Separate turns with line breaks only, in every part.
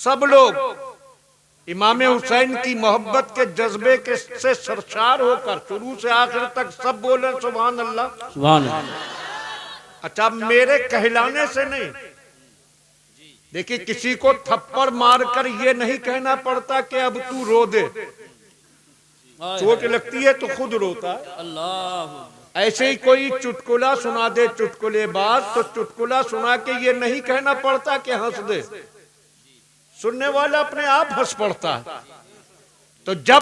सब लोग इमाम हुसैन की मोहब्बत के जज्बे के से सरशार होकर शुरू से आखिर तक सब बोले सुभान अल्लाह सुभान अल्लाह। अच्छा, मेरे कहलाने से नहीं, देखिए किसी को थप्पड़ मारकर ये नहीं कहना पड़ता कि अब तू रो दे, चोट लगती है तो खुद रोता है। अल्लाह। ऐसे ही कोई चुटकुला सुना दे, चुटकुले बात, तो चुटकुला सुना के ये नहीं कहना पड़ता कि हंस दे, सुनने वाला अपने आप हंस पड़ता है। तो जब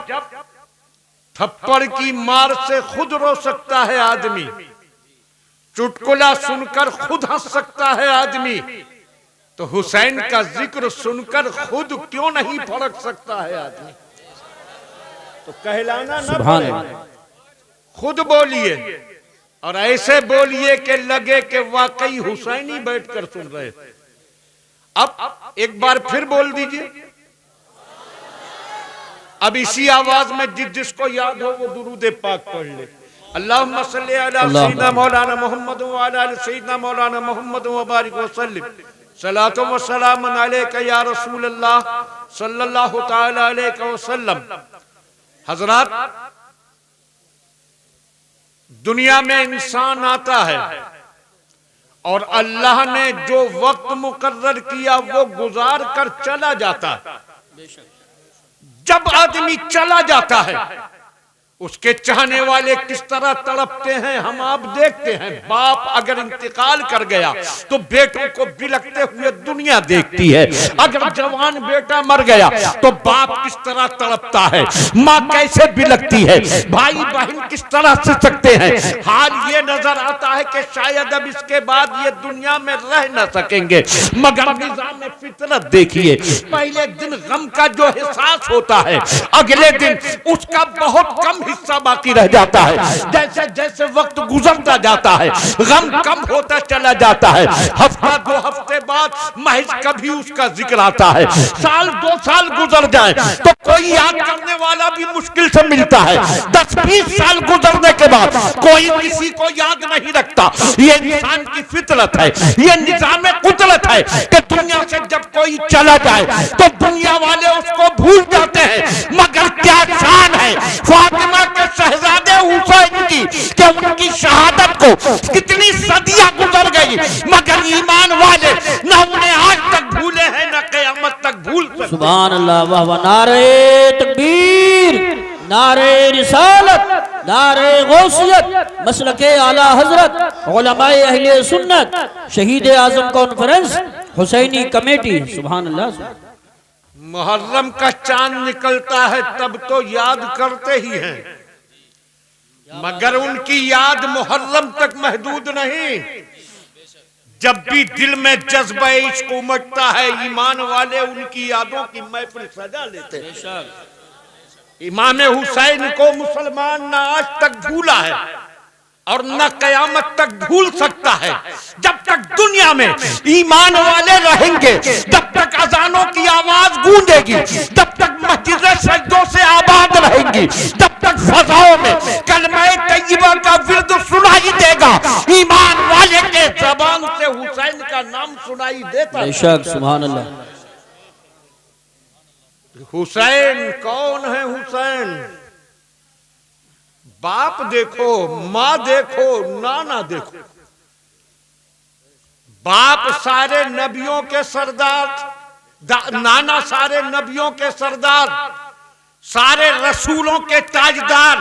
थप्पड़ की मार से खुद रो सकता है आदमी, चुटकुला सुनकर खुद हंस सकता है आदमी, तो हुसैन का जिक्र सुनकर खुद क्यों नहीं फड़क सकता है आदमी। तो कहलाना ना पड़े, खुद बोलिए और ऐसे बोलिए कि लगे कि वाकई हुसैनी बैठकर सुन रहे थे। अब एक बार फिर बोल दीजिए। अब इसी आवाज में जिसको याद हो वो दुरूद पाक पढ़ ले। अल्लाहुम्मा सल्ली अला सय्यिदना मौलाना मुहम्मद व अला आलि सय्यिदना मौलाना मुहम्मद व बारिक व सल्लिम सलातो व सलामुन अलैका या रसूल अल्लाह सल्लल्लाहु तआला अलैहि वसल्लम। हजरात, दुनिया में इंसान आता है और अल्लाह ने जो वक्त मुकर्रर किया वो गुजार कर चला जाता है। जब आदमी चला जाता है उसके चाहने वाले किस तरह तड़पते हैं हम आप देखते हैं। बाप अगर इंतकाल कर गया तो बेटों को बिलखते हुए दुनिया देखती है। अगर जवान बेटा मर गया तो बाप किस तरह तड़पता है, माँ कैसे बिलखती है, भाई बहन किस तरह से सकते हैं। हाल ये नजर आता है कि शायद अब इसके बाद ये दुनिया में रह न सकेंगे, मगर निजाम फितरत देखिए, पहले दिन गम का जो एहसास होता है अगले दिन उसका बहुत कम हिस्सा बाकी रह जाता है। जैसे जैसे वक्त गुजरता जाता है गम कम होता चला जाता है। हफ्ता 2 हफ्ते बाद महज कभी उसका जिक्र आता है। साल 2 साल गुजर जाए तो कोई याद करने वाला भी मुश्किल से मिलता है। 10-20 साल गुजरने के बाद कोई किसी को याद नहीं रखता। ये इंसान की फितरत है, ये निजाम कुदरत है कि दुनिया से जब कोई चला जाए तो दुनिया वाले उसको भूल जाते हैं। मगर क्या शान है फातिमा के शहजादे हुसैन की कि उनकी शहादत को कितनी सदियां गुजर गई मगर ईमान वाले न उन्हें आज तक भूले हैं न क़यामत तक भूल सकते।
सुभान अल्लाह, वाह वाह, नारे तकबीर, नारे रिसालत, नारे गौसियत, मसलके आला हजरत, उलमाए अहले सुन्नत, शहीद आजम कॉन्फ्रेंस, हुसैनी कमेटी। सुभान अल्लाह।
मुहर्रम का चांद निकलता है तब तो याद करते ही हैं, मगर उनकी याद मुहर्रम तक महदूद नहीं। जब भी दिल में जज्बा इश्क उमड़ता है ईमान वाले उनकी यादों की महफिल सजा लेते हैं। इमाम हुसैन को मुसलमान न आज तक भूला है और न कयामत तक भूल सकता है। जब तक दुनिया में ईमान वाले रहेंगे, जब तक अजानों की आवाज गूंजेगी, जब तक मस्जिदें सजदों से आबाद रहेंगी, जब तक फजाओं में कलमे तैयबा का विर्द सुनाई देगा, ईमान वाले के जबान से हुसैन का नाम सुनाई देता है।
बेशक, सुभान अल्लाह।
हुसैन कौन है? हुसैन बाप देखो, माँ देखो, नाना देखो। बाप सारे नबियों के सरदार, नाना सारे नबियों के सरदार, सारे रसूलों के ताजदार,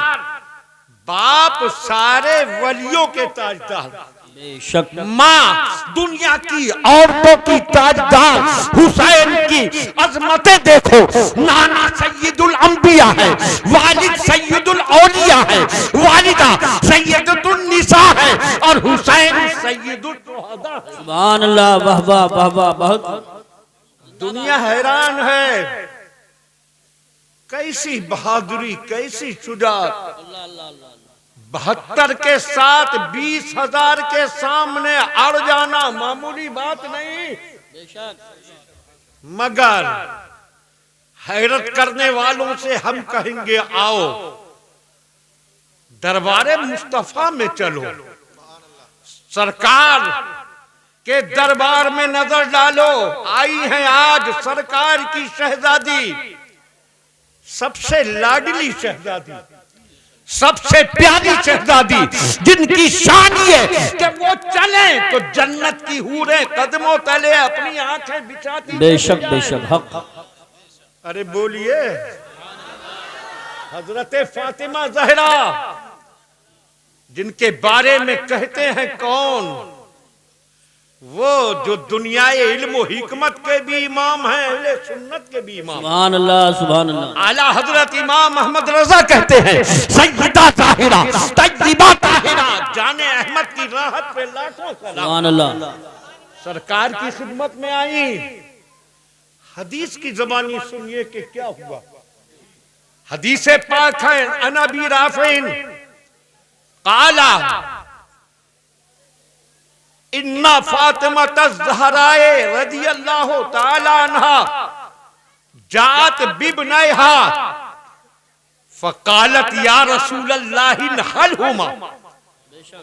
बाप सारे वलियों के ताजदार, माँ दुनिया की औरतों की ताजदार। हुसैन की अजमतें देखो, नाना सैयदुल अंबिया है, वालिद सैयदुल औलिया है, वालिदा सैयदुल निसा है और हुसैन सैयदुल शुहदा है।
सुभान अल्लाह, वाह वाह वाह वाह। बहुत
दुनिया हैरान है, कैसी बहादुरी, कैसी शुजाअत। 72 के साथ 20,000 के सामने अड़ जाना मामूली बात नहीं। मगर हैरत करने वालों से हम कहेंगे आओ दरबारे मुस्तफा में चलो। सरकार के दरबार में नजर डालो, आई हैं आज सरकार की शहजादी, सबसे लाडली शहजादी, सबसे प्यारी शहजादी, जिनकी शान ये कि वो चले तो जन्नत की हूरें कदमों तले अपनी आंखें बिछाती।
बेशक बेशक हक।
अरे बोलिए, हजरते फातिमा जहरा, जिनके बारे में कहते हैं कौन, वो जो दुनियाए इल्म और हिकमत के भी इमाम हैं, अहले सुन्नत के भी इमाम।
सुभान अल्लाह सुभान अल्लाह।
आला हजरत इमाम अहमद रजा कहते हैं, सैयदा ताहिरा तय्यबा ताहिरा, जाने अहमद की राहत पे लाखों सलाम।
सुभान अल्लाह।
सरकार की खिदमत में आई, हदीस की ज़बानी सुनिए कि क्या हुआ। हदीस पाक है, अन अबी राफिन काला इन्ना फातिमा ज़हराए रज़ियल्लाहु ताला अन्हा जात बिब्नैहा फ़क़ालत या रसूलल्लाह हल हुमा,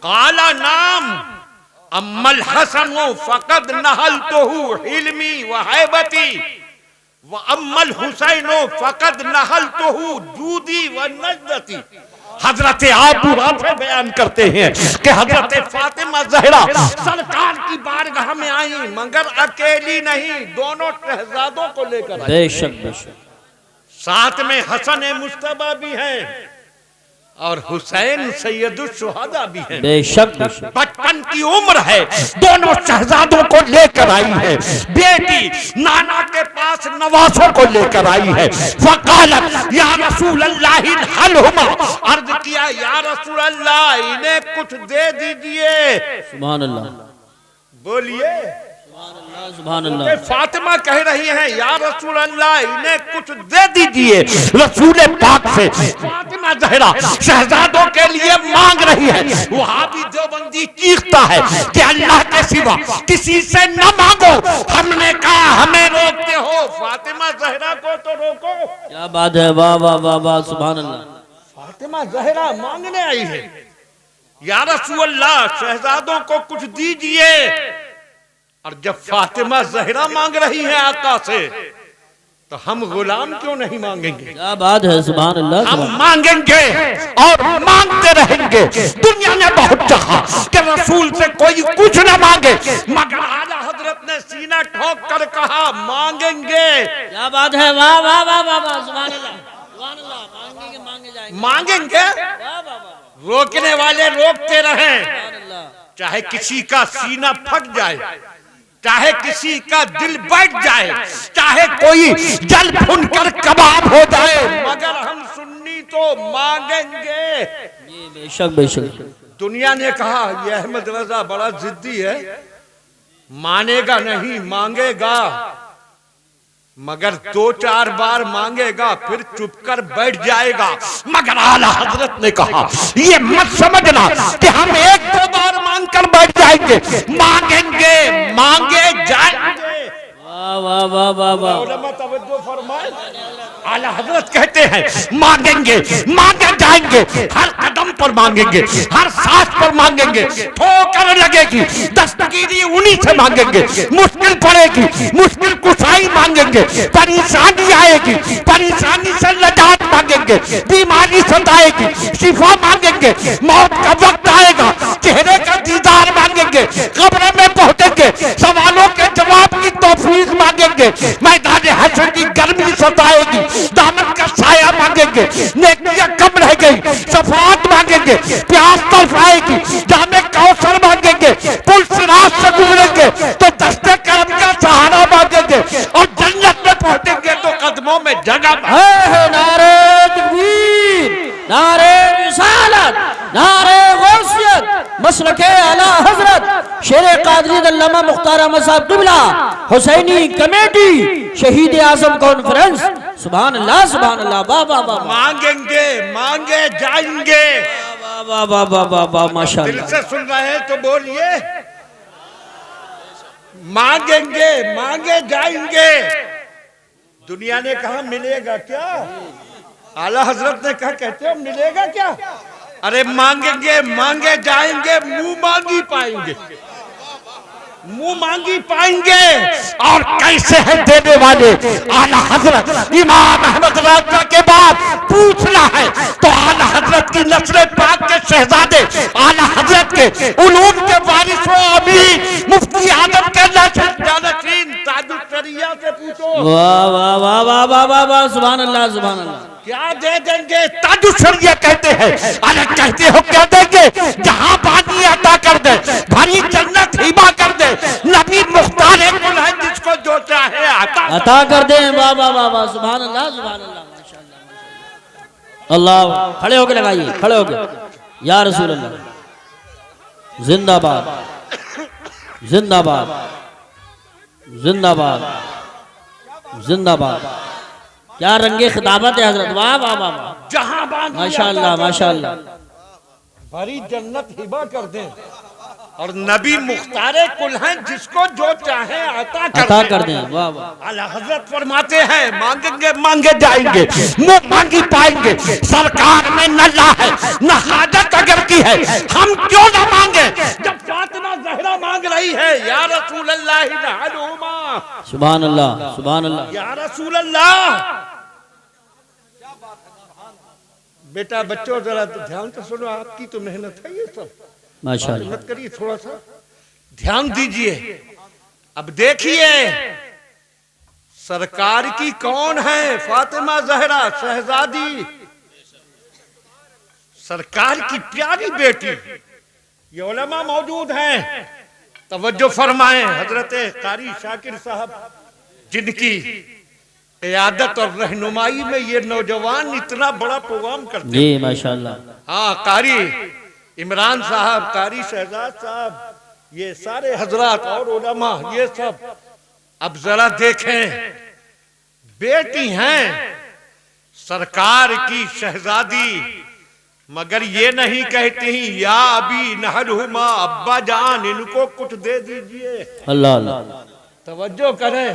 काला नाम अम्मल हसन फ़क़द नहलतहु हिल्मी व हैबती व अम्मल हुसैन फ़क़द नहलतहु जूदी व नज़्ज़ती। हजरत आबू राफे बयान करते हैं कि हजरत फातिमा जहरा सरकार की बारगाह में आई, मगर अकेली नहीं, दोनों शहजादों को लेकर आई।
बेशक बेशक।
साथ में हसन मुस्तबा भी हैं और हुसैन सैयदुल शुहदा भी हैं।
बेशक बेशक।
55 की उम्र है, दोनों शहजादों को लेकर आई है। बेटी नाना के पास नवासों को लेकर आई है। फ़क़ालत या रसूल अल्लाह हल हुमा, अर्ज किया या रसूल अल्लाह इन्हें कुछ दे दीजिए।
सुभान अल्लाह।
बोलिए
सुभान अल्लाह।
फातिमा कह रही हैं या रसूल अल्लाह इन्हें कुछ दे दीजिए। रसूल पाक से फातिमा जहरा शहजादों के लिए मांग रही है। वहां भी देवबंदी चीखता है कि अल्लाह के सिवा किसी से न मांगो। हमने कहा हमें रोकते हो, फातिमा जहरा को तो रोको।
क्या बात है, वाह वाह वाह वाह, सुभान अल्लाह।
फातिमा जहरा मांगने आई है, या रसूल अल्लाह शहजादों को कुछ दीजिए। और जब फातिमा जहरा मांग रही है आका से, तो हम गुलाम क्यों नहीं मांगेंगे?
क्या बात है, सुभान अल्लाह।
हम मांगेंगे और मांगते रहेंगे। दुनिया ने बहुत चाहा कि रसूल से कोई कुछ न मांगे, मगर आला हजरत ने सीना ठोक कर कहा मांगेंगे।
क्या बात है, वाह वाह वाह वाह वाह, सुभान अल्लाह सुभान अल्लाह। मांगेंगे मांगे जाएंगे,
मांगेंगे।
वाह वाह वाह।
रोकने वाले रोकते रहें,
सुभान अल्लाह।
चाहे किसी का सीना फट जाए, चाहे किसी का दिल बैठ जाए, चाहे कोई जल भुन कर कबाब हो जाए, मगर हम सुन्नी तो मांगेंगे।
बेशक बेशक।
दुनिया ने कहा ये अहमद रजा बड़ा जिद्दी है, मानेगा नहीं, मांगेगा, मगर 2-4 बार मांगेगा फिर चुप कर बैठ जाएगा। मगर आला हजरत ने कहा ये मत समझना कि हम 1-2 बार मांग कर बैठ जाएंगे, मांगेंगे, मांगे जाएंगे।
वाह वाह वाह वाह वाह।
उलमा तवज्जो फरमाए, आला हजरत कहते हैं मांगेंगे, मांगे जाएंगे, हर कदम पर मांगेंगे, हर सांस पर मांगेंगे। ठोकर लगेगी, दस्तगीरी उन्हीं से मांगेंगे। मुश्किल पड़ेगी, मुश्किल कुशाई मांगेंगे। परेशानी आएगी, परेशानी से निजात मांगेंगे। बीमारी सताएगी, शिफा मांगेंगे। मौत का वक्त आएगा, चेहरे का दीदार मांगेंगे। कब्र में पहुंचेंगे, सवालों के जवाब की तौफीक मांगेंगे। मैदान हश्र की गर्मी सताएगी, दामन का साया मांगेंगे। नेकियां कम रह गई, शफाअत मांगेंगे। प्यास तड़पाएगी, जामे कौसर मांगेंगे। पुल सिरात से गुजरेंगे तो दस्ते करम का सहारा मांगेंगे। और जन्नत में पहुंचेंगे तो कदमों में जगह
है। नारे तकबीर, नारे रिसालत, नारे गौसियत, मसलके आला हजरत शेर कादरी अल्लामा मुख्तार अहमद साहब क़िबला, हुसैनी कमेटी, शहीद आज़म कॉन्फ्रेंस। सुभान अल्लाह सुभान अल्लाह। वाह वाह वाह।
मांगेंगे, मांगे जाएंगे।
वाह वाह वाह वाह वाह, माशाअल्लाह।
दिल से सुन रहे हैं तो बोलिए मांगेंगे, मांगे जाएंगे। दुनिया ने कहा मिलेगा क्या? आला हजरत ने कहा कहते हो मिलेगा क्या? अरे मांगेंगे, मांगे जाएंगे, मुंह मांगी पाएंगे। मुंह मांगी पाएंगे। और कैसे है देने वाले? आला हजरत इमाम अहमद रज़ा के बाद पूछना है तो आला हजरत की नस्ल पाक के शहजादे, आला हजरत के उलूम के वारिस व अमीर मुफ्ती आजम के जानशीन ताजुल शरिया से पूछो।
वाह वाह वाह वाह वाह वाह वाह, सुभान अल्लाह सुभान अल्लाह।
क्या दे देंगे? ताजुल शरिया कहते हैं। अरे कहते हो क्या देंगे? जहां पानी अता कर दे, भरी जन्नत हिबा कर दे, नबी मुख्तार है जिसको जो चाहे
अता कर दे। वाह वाह वाह वाह, सुभान अल्लाह सुभान अल्लाह, माशाअल्लाह अल्लाह। खड़े होके लगाइए, खड़े होके। या रसूल अल्लाह जिंदाबाद जिंदाबाद जिंदाबाद जिंदाबाद। क्या रंगे खिताबत है हजरत, वाह वाह वाह वाह,
जहां
माशाअल्लाह माशाअल्लाह।
भरी जन्नत हिबा कर दे और नबी मुख्तारे कुल हैं जिसको जो चाहे अता कर दे।
वाह वाह।
आला हजरत फरमाते हैं मांगेंगे मांगे जाएंगे, मुंह मांगी पाएंगे। सरकार में न ला है न हाजत अगर की है, हम क्यों ना मांगे जब फातिमा ज़हरा मांग रही है या रसूल अल्लाह नहलुमा।
सुभान अल्लाह सुभान अल्लाह।
या रसूल अल्लाह। बेटा बच्चों जरा ध्यान से सुनो, आपकी तो मेहनत है ये सब,
माशाअल्लाह।
मत करिए, थोड़ा सा ध्यान दीजिए। अब देखिए सरकार की कौन है? फातिमा ज़हरा शहजादी, सरकार की प्यारी बेटी। ये उलमा मौजूद हैं, तवज्जो फरमाएं। हजरत कारी शाकिर साहब जिनकी क़यादत और रहनुमाई में ये नौजवान इतना बड़ा प्रोग्राम करते हैं।
जी माशाअल्लाह।
हाँ, कारी इमरान साहब, कारी शहजाद साहब, ये सारे हजरात और उलमा ये सब। अब जरा देखें, बेटी हैं सरकार की शहजादी, मगर ये नहीं कहती या अभी नहलहुमा, अब्बा जान इनको कुछ दे दीजिए।
अल्लाह अल्लाह।
तवज्जो करें,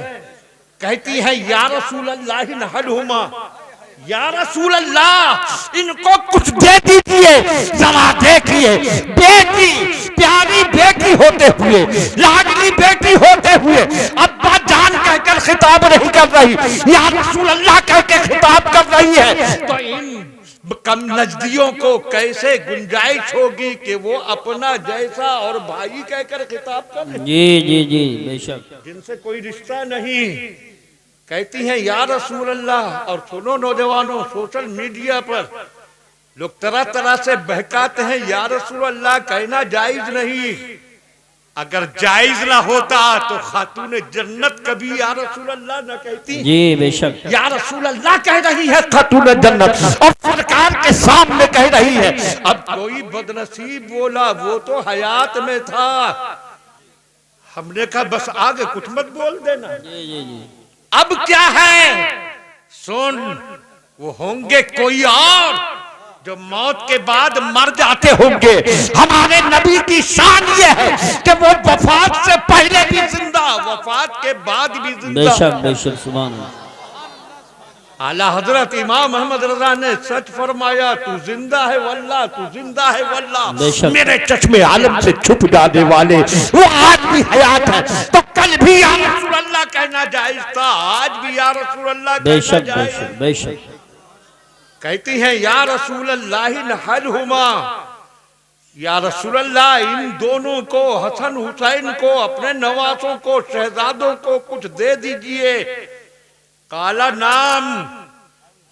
कहती है या रसूल अल्लाह नहलहुमा, या रसूल अल्लाह इनको कुछ दे दीजिए। जरा देखिए, बेटी प्यारी बेटी होते हुए, लाडली बेटी होते हुए अब्बा जान कहकर खिताब नहीं कर रही, या रसूल अल्लाह कहकर खिताब कर रही है। तो इन कम नजदियों को कैसे गुंजाइश होगी कि वो अपना जैसा और भाई कहकर खिताब करें?
जी जी जी बेशक,
जिनसे कोई रिश्ता नहीं। कहती हैं या रसूल अल्लाह। और सुनो नौजवानों, सोशल मीडिया पर लोग तरह तरह से बहकाते हैं या रसूल अल्लाह कहना जायज नहीं। अगर जायज ना होता तो खातून जन्नत कभी या रसूल अल्लाह न कहती।
जी बेशक,
या रसूल अल्लाह कह रही है खातून जन्नत, और सरकार के सामने कह रही है। अब कोई बदनसीब बोला, वो तो हयात में था, हमने कहा बस आगे कुछ मत बोल देना।
जी जी जी।
अब क्या है? सुन, वो होंगे कोई और जो मौत के बाद मर जाते होंगे। हमारे नबी की शान ये है कि वो वफात से पहले भी जिंदा, वफात के बाद भी जिंदा।
बेशक बेशक, सुभान अल्लाह।
आला हजरत इमाम अहमद रजा ने सच फरमाया, तू जिंदा है वल्लाह, तू जिंदा है वल्लाह। मेरे चश्मे आलम से छुप जाने वाले वो आज भी हयात है, तो कल भी या रसूल अल्लाह कहना जायज था, आज भी या रसूल अल्लाह
बेशक बेशक बेशक।
कहती है या रसूल अल्लाह नहलहुमा, या रसूल अल्लाह इन दोनों को, हसन हुसैन को, अपने नवासों को, शहजादों को कुछ दे दीजिए। काला नाम।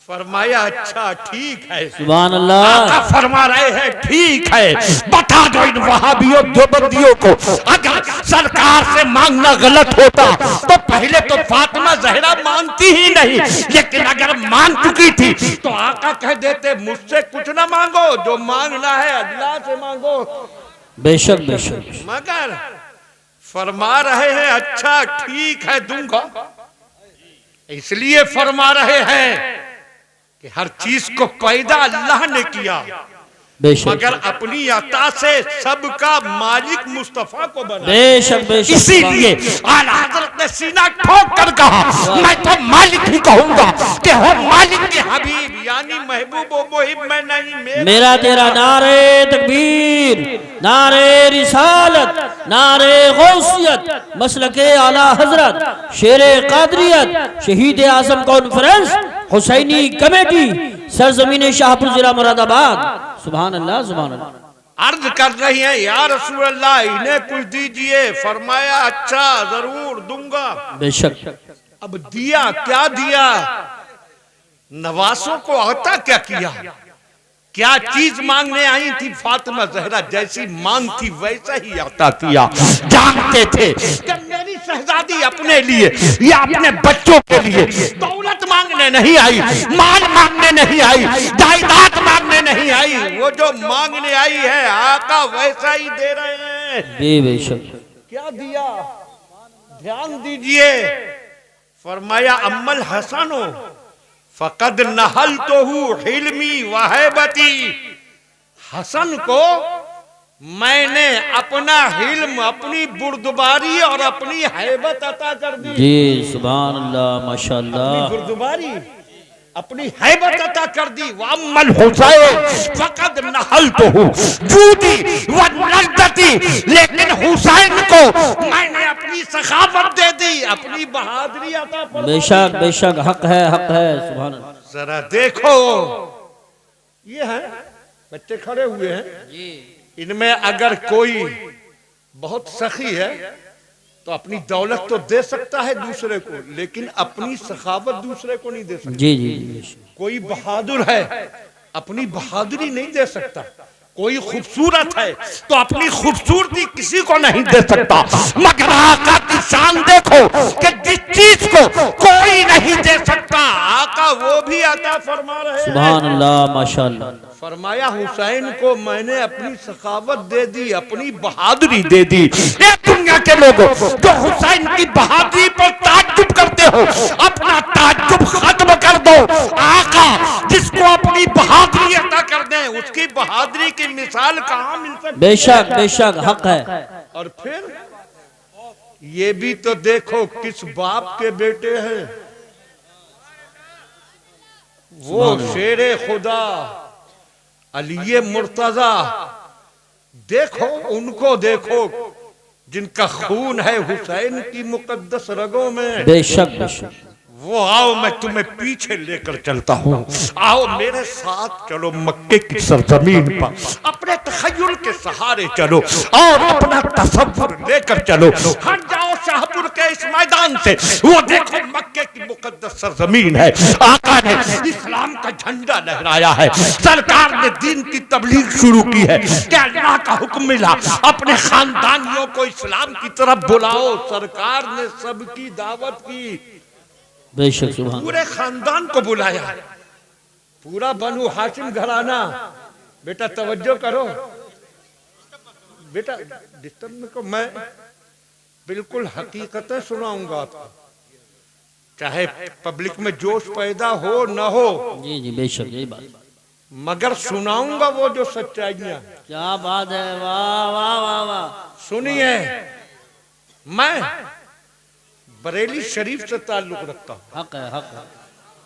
फरमाया अच्छा ठीक है।
सुभान अल्लाह।
फरमा रहे हैं ठीक है, बता दो इन वहाबियों देवबंदियों को, अगर सरकार से मांगना गलत होता तो पहले तो फातिमा ज़हरा मांगती ही नहीं, लेकिन अगर मांग चुकी थी तो आका कह देते मुझसे कुछ ना मांगो, जो मांगना है अल्लाह से मांगो।
बेशक बेशक।
मगर फरमा रहे हैं अच्छा ठीक है दूंगा, इसलिए फरमा रहे हैं कि हर चीज को पैदा अल्लाह ने किया, मगर अपनी अता से सबका मालिक मुस्तफा को बना।
बेशक बेशक।
इसीलिए आला हजरत ने सीना ठोक कर कहा, मैं तो मालिक ही कहूंगा कि हो मालिक के हबीब, यानी महबूब व मुहिब मैं नहीं,
मेरा तेरा नारे तकबीर, नारे रिसालत, नारे गौसियत मसलके आला हजरत शेरे कादरियत शहीद आजम कॉन्फ्रेंस हुसैनी कमेटी सरजमीन शाहपुर जिला मुरादाबाद। सुभान अल्लाह सुभान अल्लाह।
अर्ज कर रही हैं या रसूल अल्लाह इन्हें कुछ दीजिए। फरमाया अच्छा जरूर दूंगा।
बेशक।
अब दिया क्या दिया? नवासों को आता क्या किया? क्या चीज मांगने आई थी फातिमा जहरा? जैसी मांग थी वैसा ही आता किया। जानते थे कि मेरी शहजादी अपने लिए या अपने बच्चों के लिए दौलत मांगने नहीं आई, माल मांगने नहीं आई, जायदाद मांगने नहीं आई। वो जो मांगने आई है आका वैसा ही दे रहे हैं।
बेशक।
क्या दिया? ध्यान दीजिए। फरमाया अम्मल हसनो फकद नहल तो हूँ हिल्मी वहबती। हसन को मैंने अपना हिल्म, अपनी बुर्दबारी और अपनी हैबत अता कर दी।
जी सुभान अल्लाह माशाअल्लाह।
बुर्दबारी अपनी हैबत अता कर दी। वअम्मल हुसैन फकद नहल तो हूँ जूदी व नज़्ज़ती। लेकिन हुसैन को मैंने अपनी सखावत दे दी, अपनी बहादुरी अता फरमा दी।
बेशक बेशक हक है सुभान अल्लाह।
जरा देखो ये है बच्चे खड़े हुए हैं, इनमें अगर कोई बहुत सखी है तो अपनी दौलत तो दे सकता है दूसरे को, लेकिन अपनी सखावत दूसरे को नहीं दे सकता।
जी जी।
कोई बहादुर है अपनी बहादुरी नहीं दे सकता। कोई खूबसूरत है तो अपनी खूबसूरती किसी को नहीं दे सकता। मगर आका की शान देखो कि जिस चीज को कोई नहीं दे सकता आका वो भी अता फरमा रहे हैं।
सुभान अल्लाह माशाअल्लाह।
फरमाया हुसैन को मैंने अपनी सखावत दे दी, अपनी बहादुरी दे दी। ये दुनिया के लोगों जो हुसैन की बहादुरी पर ताज्जुब करते हो, अपना ताज्जुब खत्म कर दो। आका जिसको अपनी बहादुरी अता कर दे उसकी बहादुरी की मिसाल कहाँ मिल सकती है?
बेशक बेशक हक है।
और फिर ये भी तो देखो किस बाप के बेटे हैं वो, शेरे खुदा अली मुर्तजा। देखो उनको देखो जिनका खून है हुसैन की मुकद्दस रगों में।
बेशक बेशक।
वो आओ मैं तुम्हें पीछे लेकर चलता हूँ, आओ मेरे साथ चलो मक्के की सरजमीन पर, अपने तखय्युल के सहारे चलो और अपना तसव्वुर लेकर चलो। हट जाओ शाहपुर के इस मैदान से, वो देखो मक्के की मुकद्दस सरजमीन है। आका ने इस्लाम का झंडा लहराया है, सरकार ने दीन की तबलीग शुरू की है कि अल्लाह का हुक्म मिला अपने खानदानियों को इस्लाम की तरफ बुलाओ। सरकार ने सबकी दावत की,
बेशक सुभान।
पूरे खानदान को बुलाया, पूरा बनु हाशिम घराना। बेटा तवज्जो करो, बेटा डिस्टर्ब को मैं बिल्कुल हकीकतें सुनाऊंगा आपको, चाहे पब्लिक में जोश पैदा हो न हो।
जी जी बेशक यही बात,
मगर सुनाऊंगा वो जो सच्चाइयां।
क्या बात है, वाह वाह वाह वाह।
सुनिए, मैं बरेली शरीफ से ताल्लुक रखता हूँ,
हक है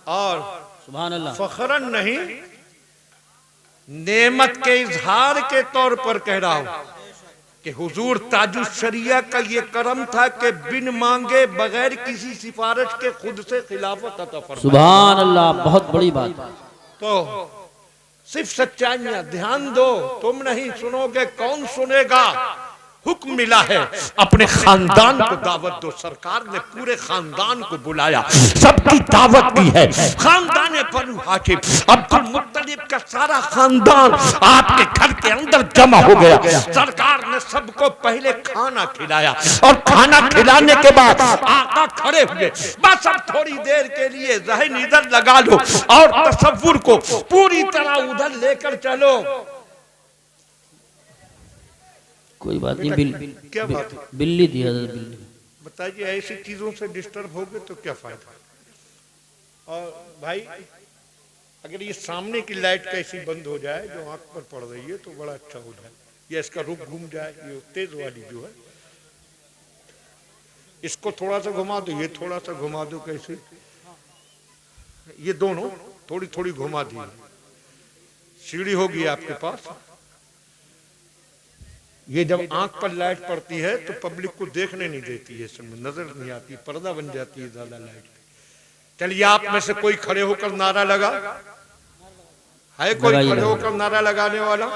और
सुभान अल्लाह।
फखरन नहीं नेमत के इजहार के तौर पर कह रहा हूँ कि हुजूर ताजुल शरिया का ये करम था कि बिन मांगे बगैर किसी सिफारिश के खुद से खिलाफत अता फरमाया।
सुभान अल्लाह, बहुत बड़ी बात।
तो सिर्फ सच्चाइयां ध्यान दो, तुम नहीं सुनोगे कौन सुनेगा। हुक्म मिला है अपने खानदान को दावत दो। सरकार ने पूरे खानदान को बुलाया, सबकी दावत दी है। खानदान बनु हाशिम, अब्दुल मुत्तलिब का सारा खानदान आपके घर के अंदर जमा हो गया। सरकार ने सबको पहले खाना खिलाया और खाना खिलाने के बाद आका खड़े हुए, बस अब थोड़ी देर के लिए ज़हन इधर लगा लो और तसव्वुर को पूरी तरह उधर लेकर चलो।
कोई बात नहीं,
क्या बात है?
बिल्ली दी हज़रत बिल्ली।
बताइए ऐसी चीजों से डिस्टर्ब हो गए तो क्या फायदा। और भाई अगर ये सामने की लाइट कैसी बंद हो जाए जो आंख पर पड़ रही है तो बड़ा अच्छा हो जाए, या इसका रुख घूम जाए, ये तेज वाली जो है इसको थोड़ा सा घुमा दो, ये थोड़ा सा घुमा दो, कैसे ये दोनों थोड़ी थोड़ी घुमा दी। सीढ़ी होगी आपके पास, ये जब आंख पर लाइट पड़ती है तो पब्लिक को देखने नहीं देती है, इसमें नजर नहीं आती, पर्दा बन जाती है ज्यादा लाइट। चलिए आप में से कोई खड़े होकर नारा लगा है? कोई खड़े होकर नारा लगाने वाला?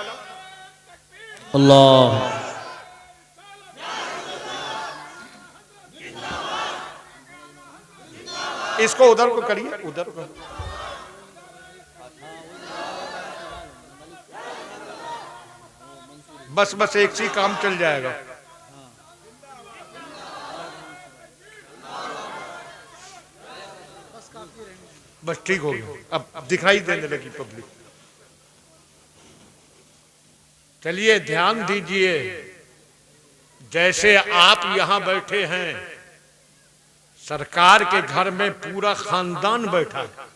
अल्लाह।
इसको उधर को करिए, उधर को। बस बस एक सी काम चल जाएगा। बस ठीक हो गया, अब दिखाई देने लगी पब्लिक। चलिए ध्यान दीजिए, जैसे आप यहां बैठे हैं, सरकार के घर में पूरा खानदान बैठा है।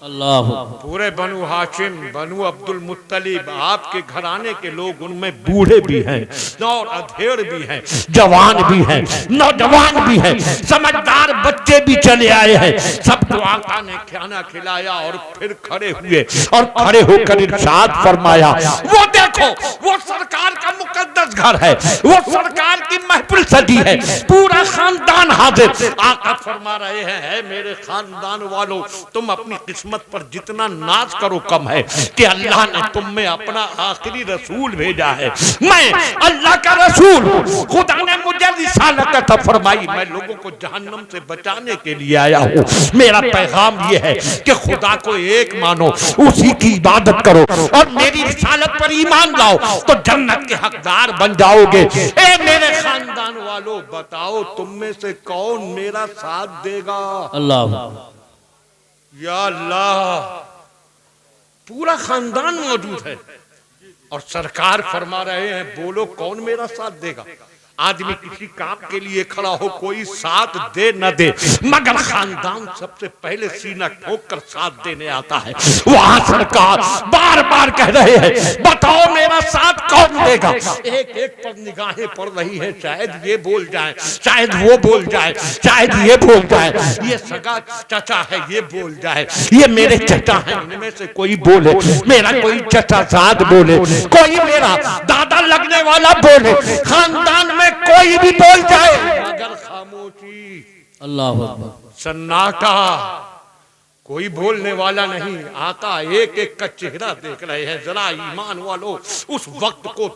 अल्लाह।
पूरे बनु हाशिम, बनु अब्दुल मुत्तलिब, आपके घराने के लोग, उनमें बूढ़े भी हैं और अधेड़ भी हैं, जवान भी हैं, नौजवान भी हैं, समझदार बच्चे भी चले आए हैं। सबको आका ने खाना खिलाया और फिर खड़े हुए और खड़े होकर इरशाद फरमाया, वो देखो वो सरकार का मुकद्दस घर है, वो सरकार की महफिल सजी है, पूरा खानदान हाजिर। आका फरमा रहे हैं, मेरे खानदान वालों, तुम अपनी किस्मत पर जितना नाज करो कम है कि अल्लाह ने तुम में अपना आखिरी रसूल भेजा है। मैं अल्लाह का रसूल, खुदा ने मुझे रिसालत अता फरमाई, मैं लोगों को जहन्नम से बचाने के लिए आया हूँ। मेरा पैगाम ये है कि खुदा को एक मानो, उसी की इबादत करो और मेरी रिसालत पर ईमान लाओ तो जन्नत के हकदार बन जाओगे। ए मेरे खानदान वालों, बताओ तुम में से कौन मेरा साथ देगा?
अल्लाह।
या अल्लाह, पूरा खानदान मौजूद है और सरकार फरमा रहे हैं, बोलो कौन मेरा साथ देगा? आदमी किसी काम के लिए खड़ा हो, कोई साथ दे न दे, मगर खानदान सबसे पहले सीना ठोक कर साथ देने आता है। वहां सरकार बार बार कह रहे हैं, बताओ मेरा साथ कौन देगा? एक एक पर निगाहें पड़ रही हैं, शायद ये बोल जाए, शायद वो बोल जाए, शायद ये बोल जाए, ये सगा चचा है ये बोल जाए, ये मेरे चचा है, इनमें से कोई बोले, मेरा कोई चचा साथ बोले, कोई मेरा दादा लगने वाला बोले, खानदान में कोई भी बोल जाए, मगर खामोशी,
अल्लाह,
सन्नाटा, कोई बोलने वाला नहीं। आका एक एक का चेहरा देख रहे हैं। जरा ईमान वालों, उस वक्त को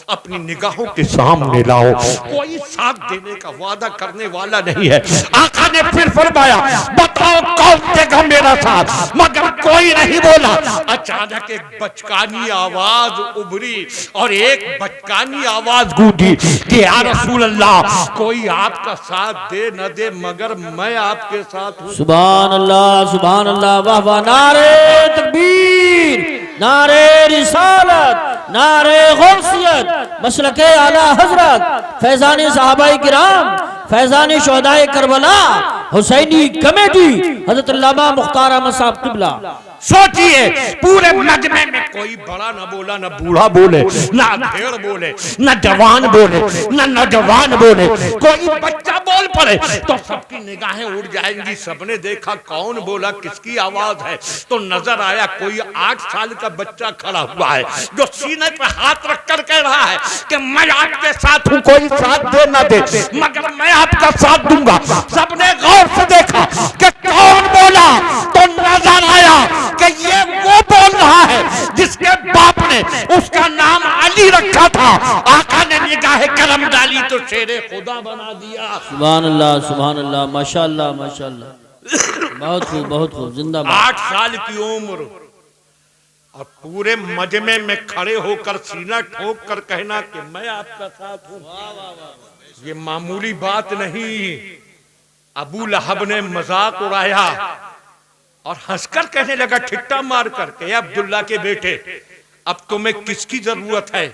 अपनी निगाहों के सामने लाओ, कोई साथ देने का वादा करने वाला नहीं है। आका ने फिर फरमाया, बताओ कौन देगा मेरा साथ? मगर कोई नहीं बोला। अचानक एक बचकानी आवाज उभरी और एक बचकानी आवाज गूंजी कि या रसूल अल्लाह, कोई आपका साथ दे न दे, मगर मैं आपके साथ हूँ।
सुभान अल्लाह, सुभान अल्लाह, वाह वाह, नारे तकबीर, नारे रिसालत, नारे गौसियत, मसलके आला हजरत, फैजानी सहाबाए किराम, फैजानी शोहदाए करबला, हुसैनी कमेटी, हजरत अल्लामा मुख्तार अहमद साहब किबला।
सोचिए, पूरे मजमे में कोई बड़ा न बोला, न बूढ़ा बोले, न अधेड़ बोले, न जवान बोले, न नौजवान बोले, कोई बच्चा बोल पड़े तो सबकी निगाहें उड़ जाएंगी। सबने देखा कौन बोला, किसकी आवाज है, तो नजर आया कोई 8 साल का बच्चा खड़ा हुआ है जो सीने पे हाथ रख कर कह रहा है कि मैं आपके साथ हूँ, कोई साथ दे न दे, मगर मैं आपका साथ दूंगा। सबने गौर से देखा कि कौन बोला, तो नजर आया कि ये वो बोल रहा है जिसके बाप ने उसका नाम अली रखा था। आका ने निगाह करम डाली तो शेरे खुदा बना दिया।
सुभान अल्लाह, सुभान अल्लाह, माशाअल्लाह, माशाअल्लाह, बहुत खूब, बहुत खूब, जिंदाबाद।
8 साल की उम्र और पूरे मजमे में खड़े होकर सीना ठोक कर कहना कि मैं आपका साथ हूँ, ये मामूली बात नहीं। अबू लहब ने मजाक उड़ाया और हंसकर कहने लगा, ठिट्टा मार करके, अब्दुल्ला के बेटे, अब तुम्हें किसकी जरूरत है?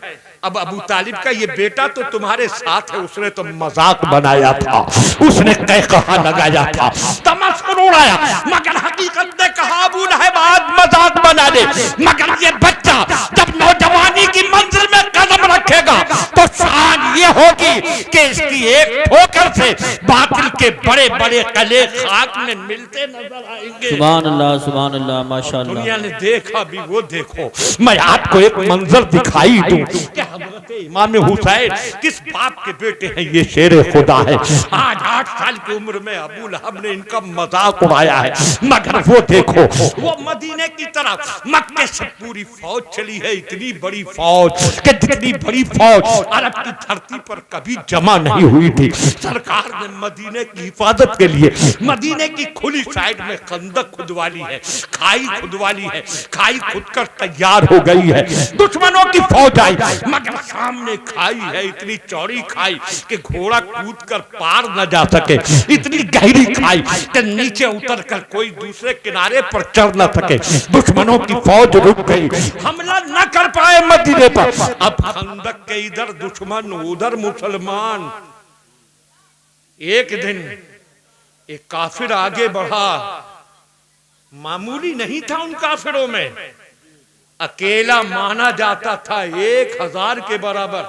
अब अबू तालिब का ये बेटा तो तुम्हारे साथ है, उसने तो मजाक बनाया था, उसने कहा लगाया था, तमस्कुर उड़ाया, मगर हकीकत ने कहा अबू लहब आज मजाक बना दे। मगर ये बच्चा जब नौजवानी की मंजिल में कदम रख रखेगा तो शान ये होगी कि इसकी एक ठोकर से बातिल के बड़े बड़े कले खाक में मिलते नजर आएंगे।
सुभान अल्लाह माशाअल्लाह।
दुनिया ने देखा भी वो देखो। मैं आपको एक मंजर दिखाई दूं कि हजरत इमाम हुसैन किस बाप के बेटे हैं। ये शेर खुदा है। आज 8 साल की उम्र में अबू लहब ने इनका मजाक उड़ाया है, मगर वो देखो वो मदीने की तरफ मक्के से पूरी फौज चली है। इतनी बड़ी फौज कि जितनी बड़ी फौज अरब की धरती पर कभी जमा नहीं हुई थी। सरकार ने मदीने की हिफाजत के लिए मदीने की खुली साइड में खंदक खुदवा ली है, खाई खुदवा ली है। खाई खुदकर तैयार हो गई है। दुश्मनों की फौज आई, मगर सामने खाई है, इतनी चौड़ी खाई कि घोड़ा कूद कर पार न जा सके। इतनी गहरी खाई कि नीचे उतर कर कोई दूसरे किनारे पर चढ़ न सके। दुश्मनों की फौज रुक गई, हमला न कर पाए मदीने पर। अब खंदक के इधर दुश्मन, उधर मुसलमान। एक दिन एक काफिर आगे बढ़ा, मामूली नहीं था उन काफिरों में, अकेला माना जाता था 1000 के बराबर।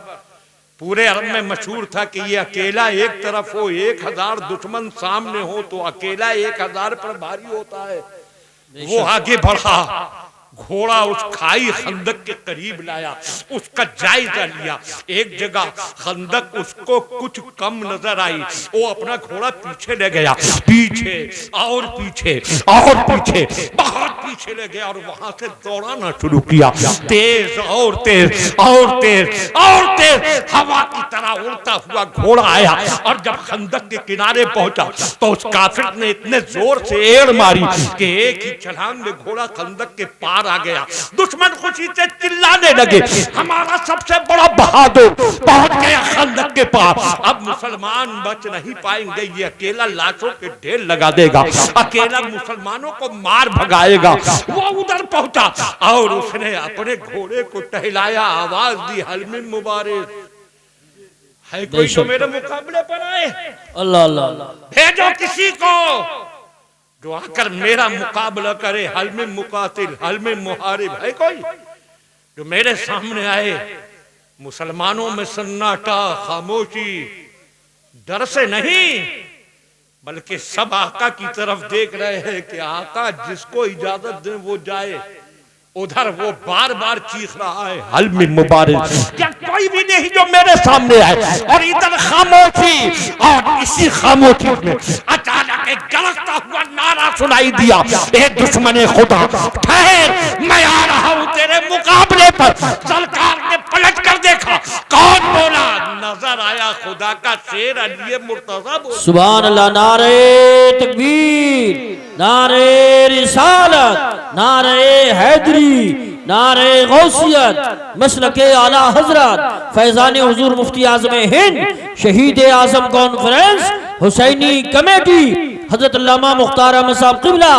पूरे अरब में मशहूर था कि ये अकेला एक तरफ हो, 1000 दुश्मन सामने हो तो अकेला 1000 पर भारी होता है। वो आगे बढ़ा, घोड़ा उस खाई खंदक के करीब लाया, उसका जायजा लिया। एक जगह खंदक उसको कुछ कम नजर आई, वो अपना घोड़ा पीछे ले गया, पीछे और पीछे और पीछे, बहुत पीछे ले गया और वहां से दौड़ाना शुरू किया। तेज और तेज और तेज और तेज हवा की तरह उड़ता हुआ घोड़ा आया और जब खंदक के किनारे पहुंचा तो उस काफिर ने इतने जोर से एड़ मारी कि एक ही छलांग में घोड़ा खंदक के पार आ गया। दुश्मन खुशी से चिल्लाने लगे, हमारा सबसे बड़ा बहादुर पहुंच गया खंदक के पास। अब मुसलमान बच नहीं पाएंगे, ये अकेला लाशों के ढेर लगा देगा, अकेला मुसलमानों को मार भगाएगा। वो उधर पहुंचा और उसने अपने घोड़े को टहलाया, आवाज दी, हलमी मुबारक है कोई जो मेरे मुकाबले पर आए?
अल्लाह अल्लाह,
भेजो किसी को जो आकर मेरा मुकाबला करे। हल में मुकातिल, हल में मुहारिब है कोई जो मेरे सामने आए? मुसलमानों में सन्नाटा, खामोशी, डर से नहीं बल्कि सब आका की तरफ देख रहे हैं कि आका जिसको इजाजत दे वो जाए। उधर वो बार बार चीख रहा है, हल में मुबारक, क्या कोई भी नहीं जो मेरे सामने आए? और इधर खामोशी, और इसी खामोशी में अचानक एक गरजता हुआ नारा सुनाई दिया, ए दुश्मन खुदा ठहर, मैं आ रहा हूं तेरे मुकाबले पर। सरकार ने पलट कर देखा, कौन बोला? नजर आया खुदा का शेर अली मुर्तजा बोला।
सुभान अल्लाह। नारे तकबीर, नारे रिसालत, नारे हैदरी, नारे गौसियत, मसलके आला हजरत फैजान हुजूर मुफ्ती आजम हिंद, शहीद आजम कॉन्फ्रेंस, हुसैनी कमेटी, हजरत अल्लामा मुख्तार अहमद साहब क़िबला,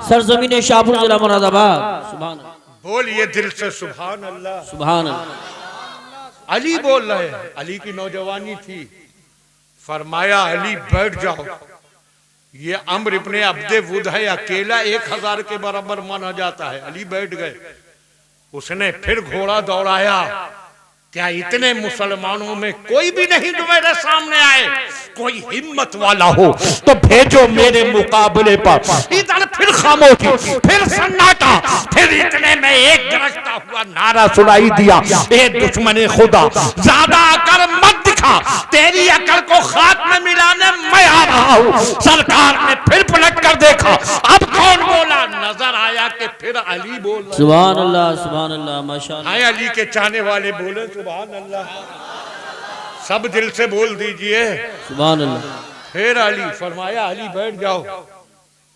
सरजमीन शाहपुर जिला मुरादाबाद। सुभान अल्लाह,
बोलिए दिल से सुभान अल्लाह।
सुभान अल्लाह।
अली बोल रहे हैं, अली की नौजवानी थी। फरमाया अली बैठ जाओ, ये अम्र इब्ने अब्दे वुद है, अकेला 1000 के बराबर माना जाता है। अली बैठ गए, उसने फिर घोड़ा दौड़ाया। क्या इतने मुसलमानों में कोई भी नहीं जो मेरे सामने आए? कोई हिम्मत वाला हो तो भेजो मेरे मुकाबले पर। इधर फिर खामोशी, फिर सन्नाटा, फिर इतने में एक गरजता हुआ नारा सुनाई दिया, ए दुश्मन खुदा ज्यादा आकर मत दिखा, तेरी अकल को खाक में मिलाने मैं आ रहा हूँ। सरकार ने फिर पलट कर देखा, अब कौन बोला? नजर आया कि फिर अली बोला।
सुभान अल्लाह, सुभान अल्लाह, माशाअल्लाह।
हाय अली के चाहने वाले बोले सुभान अल्लाह, सब दिल से बोल दीजिए
सुभान अल्लाह।
फिर अली फरमाया, अली बैठ जाओ,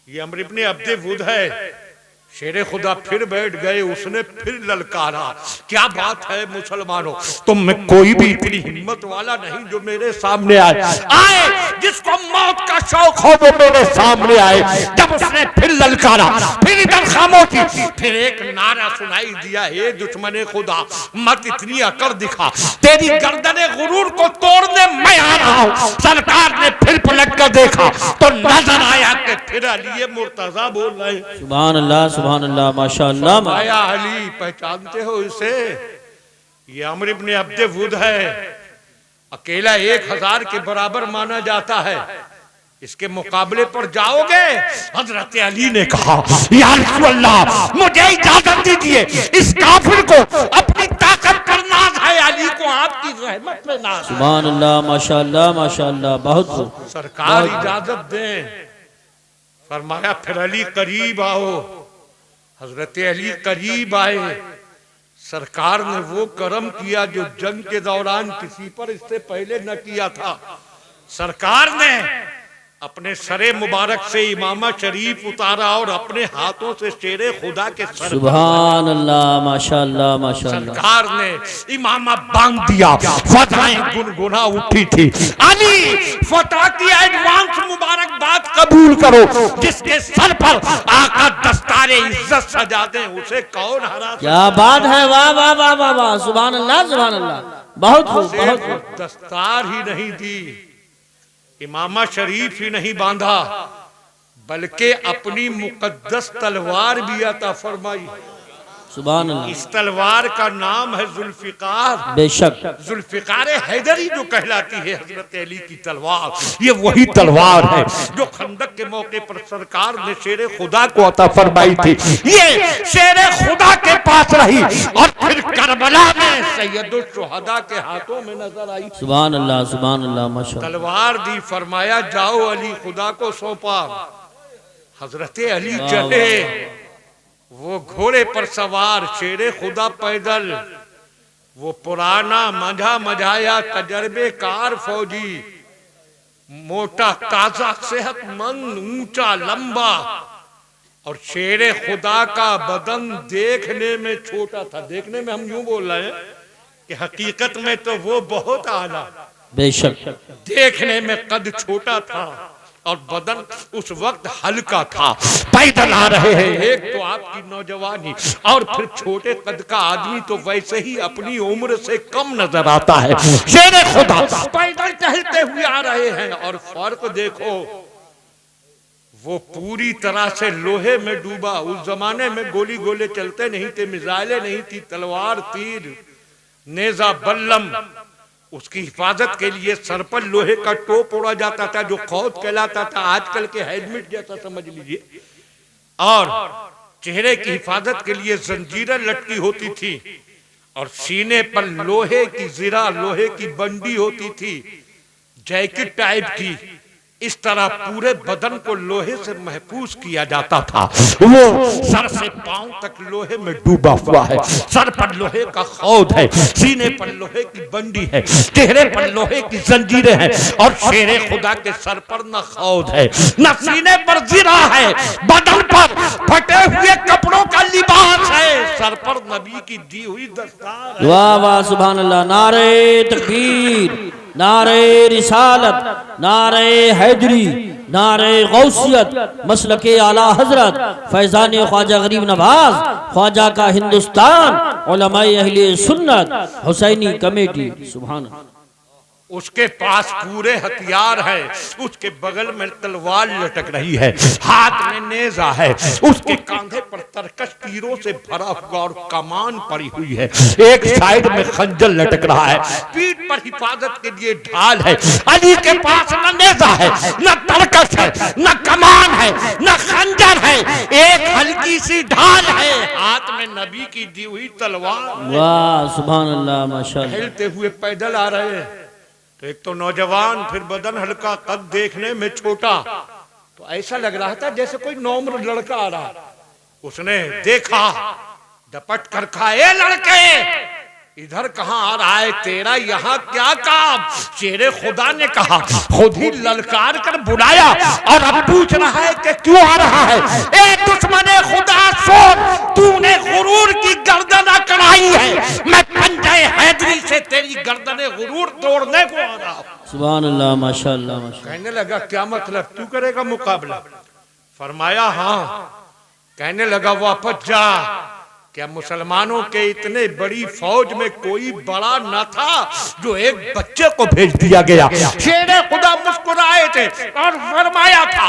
ये अम्र इब्ने अब्दे वुद है। शेरे खुदा फिर बैठ गए, उसने फिर ललकारा, क्या बात है मुसलमानों, तुम में कोई भी इतनी हिम्मत वाला नहीं जो मेरे सामने आए, जिसको मौत का शौक हो वो मेरे सामने आए। जब उसने फिर ललकारा, फिर इधर खामोशी, फिर एक नारा सुनाई दिया, हे दुश्मन खुदा मत इतनी अकड़ दिखा, तेरी गर्दने गुरूर को तोड़ने मैं आ रहा हूँ। सरकार ने फिर पलट कर देखा तो नजर आया कि फिर अली मुर्तजा बोल रहे।
सुभान अल्लाह, सुभान अल्लाह, माशाअल्लाह।
आया अली, पहचानते हो इसे? ये अम्र इब्न अब्दे वुद है, अकेला 1000 के बराबर माना जाता है। इसके मुकाबले पर जाओगे, हजरत अली ने कहा या रसूल अल्लाह मुझे इजाजत दीजिए, इस काफिर को अपनी ताकत पर नाज है, अली को आपकी रहमत पे नाज है।
सुभान अल्लाह, माशाअल्लाह माशाअल्लाह, बहुत खूब।
सरकार इजाजत दें। फरमाया फिर अली करीब आओ। हजरत अली करीब आए। सरकार ने वो करम किया जो जंग के दौरान किसी पर इससे पहले न किया था। सरकार ने अपने सरे मुबारक से इमामा शरीफ उतारा और अपने हाथों से शेरे खुदा के सर,
सुभान अल्लाह माशाअल्लाह माशाअल्लाह,
सरकार ने इमामा बांध दिया। फतवाएं गुनगुना उठी थी। अली फतवा की एडवांस मुबारकबाद कबूल करो। जिसके सर पर आका दस्तारे इज्जत सजा दे उसे कौन हरा।
क्या बात है, वाह वाह वाह वाह वाह, सुभान अल्लाह सुभान अल्लाह, बहुत खूब बहुत खूब।
दस्तार ही नहीं दी, इमामा शरीफ ही नहीं बांधा, बल्कि अपनी मुकद्दस तलवार भी अता फरमाई।
सुभान अल्लाह।
इस तलवार का नाम है जुल्फिकार।
बेशक
जुल्फिकार हैदरी जो कहलाती है हजरत अली की तलवार, ये वही तलवार है जो खंदक के मौके पर सरकार ने शेरे खुदा को अता फरमाई थी। ये शेरे खुदा के पास रही और फिर करबला में सैयदुल शुहदा के हाथों में नजर आई।
सुभान अल्लाह माशाअल्लाह।
तलवार दी, फरमाया जाओ अली खुदा को सौंपा। हजरत अली चले, वो घोड़े पर सवार, शेरे खुदा पैदल। वो पुराना मजा मजाया तजर्बेकार फौजी, मोटा ताजा सेहतमंद, ऊंचा लंबा, और शेरे खुदा का बदन देखने में छोटा था। देखने में हम यूं बोल रहे हैं कि हकीकत में तो वो बहुत आला,
बेशक
देखने में कद छोटा था और बदन उस वक्त हल्का था। पैदल आ रहे हैं, एक तो आपकी नौजवानी और फिर छोटे कद का आदमी तो वैसे ही अपनी उम्र से कम नजर आता है। शेरे खुदा पैदल टहलते हुए आ रहे हैं और फर्क देखो, वो पूरी तरह से लोहे में डूबा। उस जमाने में गोली गोले चलते नहीं थे, मिसाइलें नहीं थी, तलवार, तीर, नेजा, बल्लम। उसकी हिफाजत के लिए सर पर लोहे का टोप ओढ़ा जाता था जो खौद कहलाता था, आजकल के हेलमेट जैसा समझ लीजिए। और चेहरे की हिफाजत के लिए जंजीरें लटकी होती थी और सीने पर लोहे की जिरा, लोहे की बंडी होती थी, जैकेट टाइप की। इस तरह पूरे बदन को लोहे से महफूज किया जाता था। वो सर से पांव तक लोहे में डूबा हुआ है। सर पर लोहे का खौद है, सीने पर लोहे की बंडी है, चेहरे पर लोहे की जंजीरें हैं और शेरे खुदा के सर पर न खौद है न सीने पर जिरा है। बदन पर फटे हुए कपड़ों का लिबास है, सर पर नबी की दी हुई दस्तार है।
वाह वाह सुभान अल्लाह। नारे तकबीर, नारे रिसालत, नारे हैदरी, नारे गौसियत, मसलके आला हजरत, फैजान ख्वाजा गरीब नवाज, ख्वाजा का हिंदुस्तान, उलमाए अहले सुन्नत, हुसैनी कमेटी। सुभान अल्लाह।
उसके पास पूरे हथियार है, उसके बगल में तलवार लटक रही है, हाथ में नेजा है, उसके कंधे पर तरकश तीरों से भरा हुआ और कमान पड़ी हुई है, एक साइड में खंजर लटक रहा है, पीठ पर हिफाजत के लिए ढाल है। अली के पास न नेजा है, न तरकश है, न कमान है, न खंजर है, एक हल्की सी ढाल है, हाथ में नबी की दी हुई तलवार।
वाह सुभान अल्लाह माशाअल्लाह।
टहलते हुए पैदल आ रहे हैं। तो एक तो नौजवान, फिर बदन हल्का, कद देखने में छोटा, तो ऐसा लग रहा था जैसे कोई नौम्र लड़का आ रहा। उसने देखा, डपट कर कहा, ए लड़के इधर कहां आ रहा है, तेरा यहाँ क्या काम? शेरे खुदा ने कहा, खुद ही ललकार कर बुलाया और अब पूछ रहा है कि क्यों आ रहा है? ए दुश्मने खुदा सोच, तूने गुरूर की गर्दन कढ़ाई है, मैं पंजे हैदरी से तेरी गर्दने गुरूर तोड़ने को आ रहा हूं।
सुभान अल्लाह माशाअल्लाह माशाअल्लाह।
कहने लगा क्या मतलब, तू करेगा मुकाबला? फरमाया हाँ। कहने लगा वापस जा, क्या मुसलमानों के इतने बड़ी फौज में कोई बड़ा न था जो एक बच्चे को भेज दिया गया? शेरे खुदा मुस्कुराए थे और फरमाया था,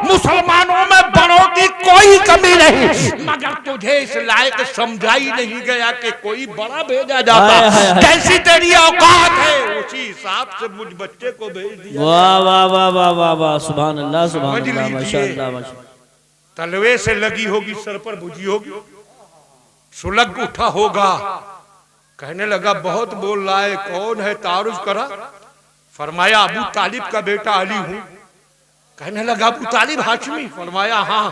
मुसलमानों में बड़ों की कोई कमी नहीं, मगर तुझे इस लायक समझा ही नहीं गया कि कोई बड़ा भेजा जाता। कैसी तेरी औकात है, उसी हिसाब से मुझ बच्चे को भेज दिया।
वाह वाह वाह वाह वाह वाह, सुभान अल्लाह सुभान अल्लाह, माशाअल्लाह माशाअल्लाह।
तलवे से लगी होगी, सर पर बुझी होगी, सुलग उठा होगा, कहने लगा बहुत बोल रहा है, कौन है, तारुफ करा। फरमाया अबू तालिब का बेटा अली हूं। कहने लगा अबू तालिब हाशमी। फरमाया हाँ।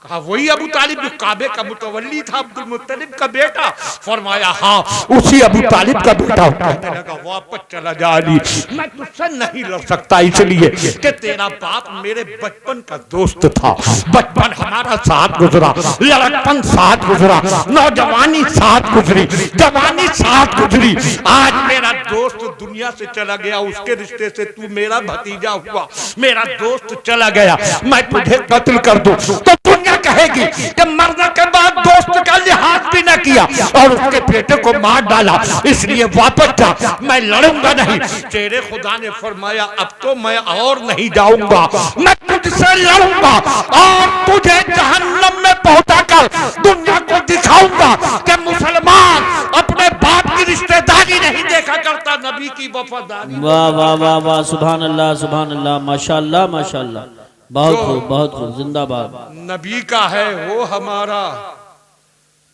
कहा वही अबू तालिब जो काबे का मुतवल्ली था, अब्दुल मुत्तलिब का बेटा। फरमाया हाँ, उसी अबू तालिब का बेटा। कहने लगा वापस चला जा अली, मैं तुझसे नहीं लड़ सकता, इसलिए कि तेरा बाप मेरे बचपन का दोस्त था। बचपन हमारा साथ गुजरा, लड़कपन साथ गुजरा, नौजवानी साथ गुजरी, जवानी साथ गुजरी। आज मेरा दोस्त दुनिया से चला गया, उसके रिश्ते से तू मेरा भतीजा हुआ, मेरा दोस्त चला गया, मैं तुझे कत्ल कर दूं तो दुनिया कहेगी कि मरने के बाद दोस्त का लिहाज भी न किया और उसके बेटे को मार डाला, इसलिए वापस जा, मैं लड़ूंगा नहीं। शेरे खुदा ने फरमाया अब तो मैं और नहीं जाऊंगा, मैं तुझसे लड़ूंगा और तुझे जहन्नम में पहुंचाकर दुनिया को दिखाऊंगा कि मुसलमान अपने बाप की रिश्तेदारी नहीं देखा करता, नबी की वफादारी।
वाह वाह वाह वाह, सुभान अल्लाह सुभान अल्लाह, माशाअल्लाह माशाअल्लाह, बहुत खूब बहुत खूब, जिंदाबाद।
नबी का है वो हमारा,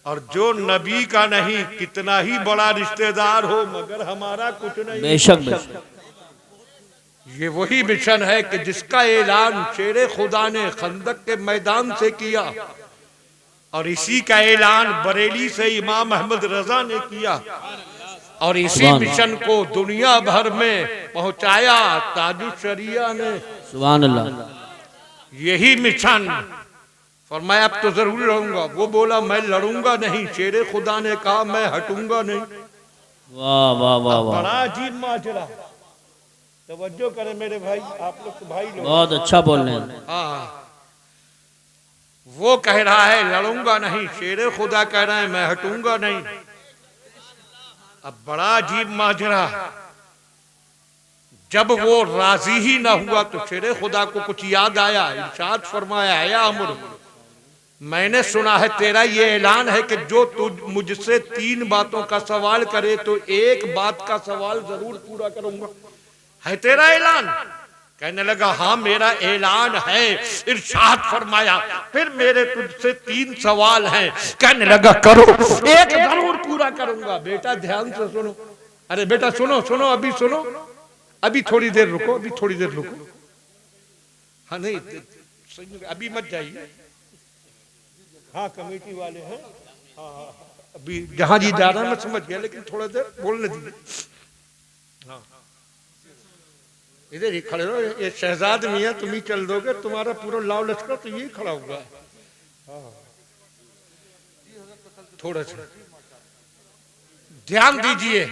और जो नबी का नहीं, कितना ही बड़ा रिश्तेदार हो मगर हमारा कुछ नहीं।
बेशक बेशक,
ये वही मिशन है कि जिसका ऐलान शेरे खुदा ने खंदक के मैदान से किया, और इसी का ऐलान बरेली से इमाम अहमद रजा ने किया, और इसी मिशन को दुनिया भर में पहुंचाया ताजुल शरिया ने।
सुभान अल्लाह।
यही मिशन। फरमाया अब तो जरूर लड़ूंगा, वो बोला मैं लड़ूंगा नहीं, शेरे खुदा ने कहा मैं हटूंगा नहीं।
वाह वाह वाह वाह,
बड़ा अजीब माजरा। तवज्जो करें मेरे भाई, आप लोग तो भाई लोग,
बहुत अच्छा बोल रहे हैं।
हाँ, वो कह रहा है लड़ूंगा नहीं, शेरे खुदा कह रहा है मैं हटूंगा नहीं। अब बड़ा अजीब माजरा। जब वो राजी ही ना हुआ तो शेरे खुदा को कुछ याद आया, इरशाद फरमाया है अमर, मैंने सुना है तेरा ये ऐलान है कि जो तू मुझसे 3 बातों का सवाल करे तो एक बात का सवाल जरूर पूरा करूंगा, है तेरा ऐलान? कहने लगा हाँ मेरा ऐलान है। इरशाद फरमाया फिर मेरे तुझसे 3 सवाल हैं। कहने लगा करो, एक जरूर पूरा करूंगा। बेटा ध्यान से सुनो, अरे बेटा सुनो सुनो, अभी सुनो, अभी थोड़ी देर रुको, अभी थोड़ी देर रुको। हाँ नहीं अभी मत जाइए, हाँ कमेटी वाले हैं, हाँ अभी जहां जी जा रहा है मैं समझ गया, लेकिन थोड़ा देर बोलने दीजिए। हाँ इधर ही खड़े रहो, ये शहजाद मियां तुम ही चल दोगे, तुम्हारा पूरा लाव लश्कर तो यही खड़ा हुआ है। हाँ थोड़ा सा ध्यान दीजिए।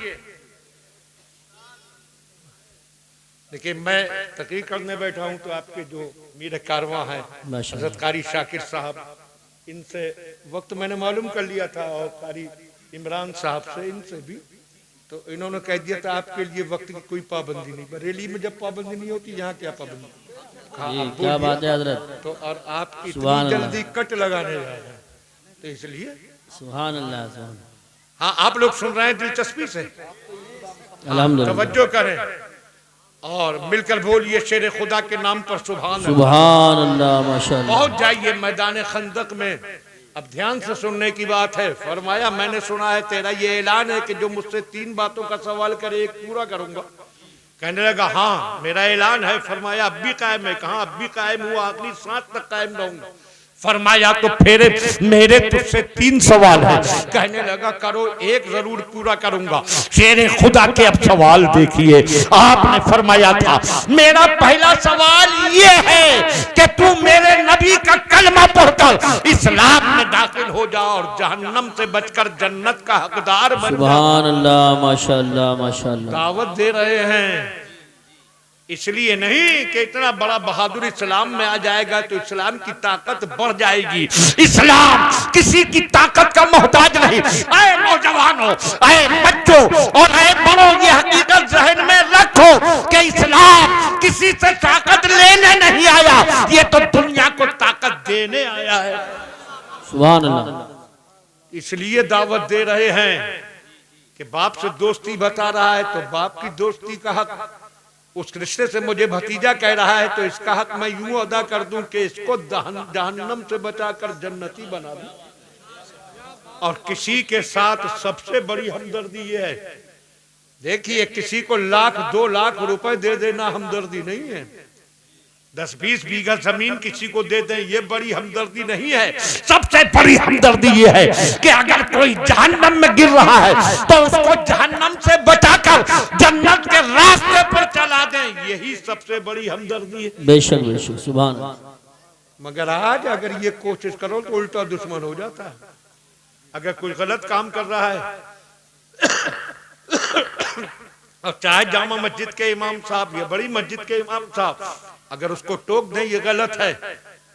देखिए मैं तकरीर करने बैठा हूं तो आपके जो मेरे कारवां हैं हजरत कारी शाकिर साहब, इनसे वक्त मैंने मालूम कर लिया था, और कारी इमरान साहब से, इनसे भी, तो इन्होंने कह दिया था आपके लिए वक्त की कोई पाबंदी नहीं। बरेली में जब पाबंदी नहीं होती यहाँ क्या पाबंदी?
क्या बात है हजरत।
तो और आप इतनी जल्दी कट लगाने जा रहे हैं, तो इसलिए
सुभान अल्लाह सुभान।
हाँ आप लोग सुन रहे हैं दिलचस्पी से,
अल्हम्दुलिल्लाह,
तवज्जो करें और मिलकर बोलिए शेरे खुदा के नाम पर सुभान
अल्लाह माशाअल्लाह।
पहुंच जाइए मैदान खंदक में। अब ध्यान से सुनने की बात है। फरमाया मैंने सुना है तेरा ये ऐलान है कि जो मुझसे 3 बातों का सवाल करे एक पूरा करूंगा। कहने लगा हाँ मेरा ऐलान है। फरमाया अब भी कायम है? कहा अब भी कायम हुआ, आखिरी सांस तक कायम रहूंगा। फरमाया तो फिर मेरे तुझसे 3 सवाल है। कहने लगा करो, एक जरूर पूरा करूंगा। शेरे खुदा के अब सवाल देखिए। आपने फरमाया था मेरा पहला सवाल ये है कि तू मेरे नबी का कलमा पढ़कर इस्लाम में दाखिल हो जा और जहन्नम से बचकर जन्नत का हकदार बन जा।
सुभान अल्लाह माशाअल्लाह माशाअल्लाह।
दावत दे रहे हैं इसलिए नहीं कि इतना बड़ा बहादुर इस्लाम में आ जाएगा तो इस्लाम की ताकत बढ़ जाएगी। इस्लाम किसी की ताकत का मोहताज नहीं। ऐ नौजवानों, ऐ बच्चों और ऐ बड़ों, ये हकीकत जहन में रखो कि इस्लाम किसी से ताकत लेने नहीं आया, ये तो दुनिया को ताकत देने आया है।
सुभान अल्लाह।
इसलिए दावत दे रहे हैं कि बाप से दोस्ती बता रहा है तो बाप की दोस्ती का हक, उस रिश्ते से मुझे भतीजा कह रहा है तो इसका हक मैं यूं अदा कर दूं कि इसको जहन्नम से बचाकर जन्नती बना दूं। और किसी के साथ सबसे बड़ी हमदर्दी ये है, देखिए किसी को 1,00,000 2,00,000 रुपए दे देना हमदर्दी नहीं है, 10-20 बीघा जमीन किसी को दे दें ये बड़ी हमदर्दी नहीं है। सबसे बड़ी हमदर्दी ये है कि अगर कोई जहन्नम में गिर रहा है तो उसको जहन्नम से बचाकर जन्नत के रास्ते पर चला दें, यही सबसे बड़ी हमदर्दी है।
बेशक बेशक, सुभान अल्लाह।
मगर आज अगर ये कोशिश करो तो उल्टा दुश्मन हो जाता है। अगर कोई गलत काम कर रहा है और चाहे जामा मस्जिद के इमाम साहब या बड़ी मस्जिद के इमाम साहब अगर उसको टोक दें ये गलत है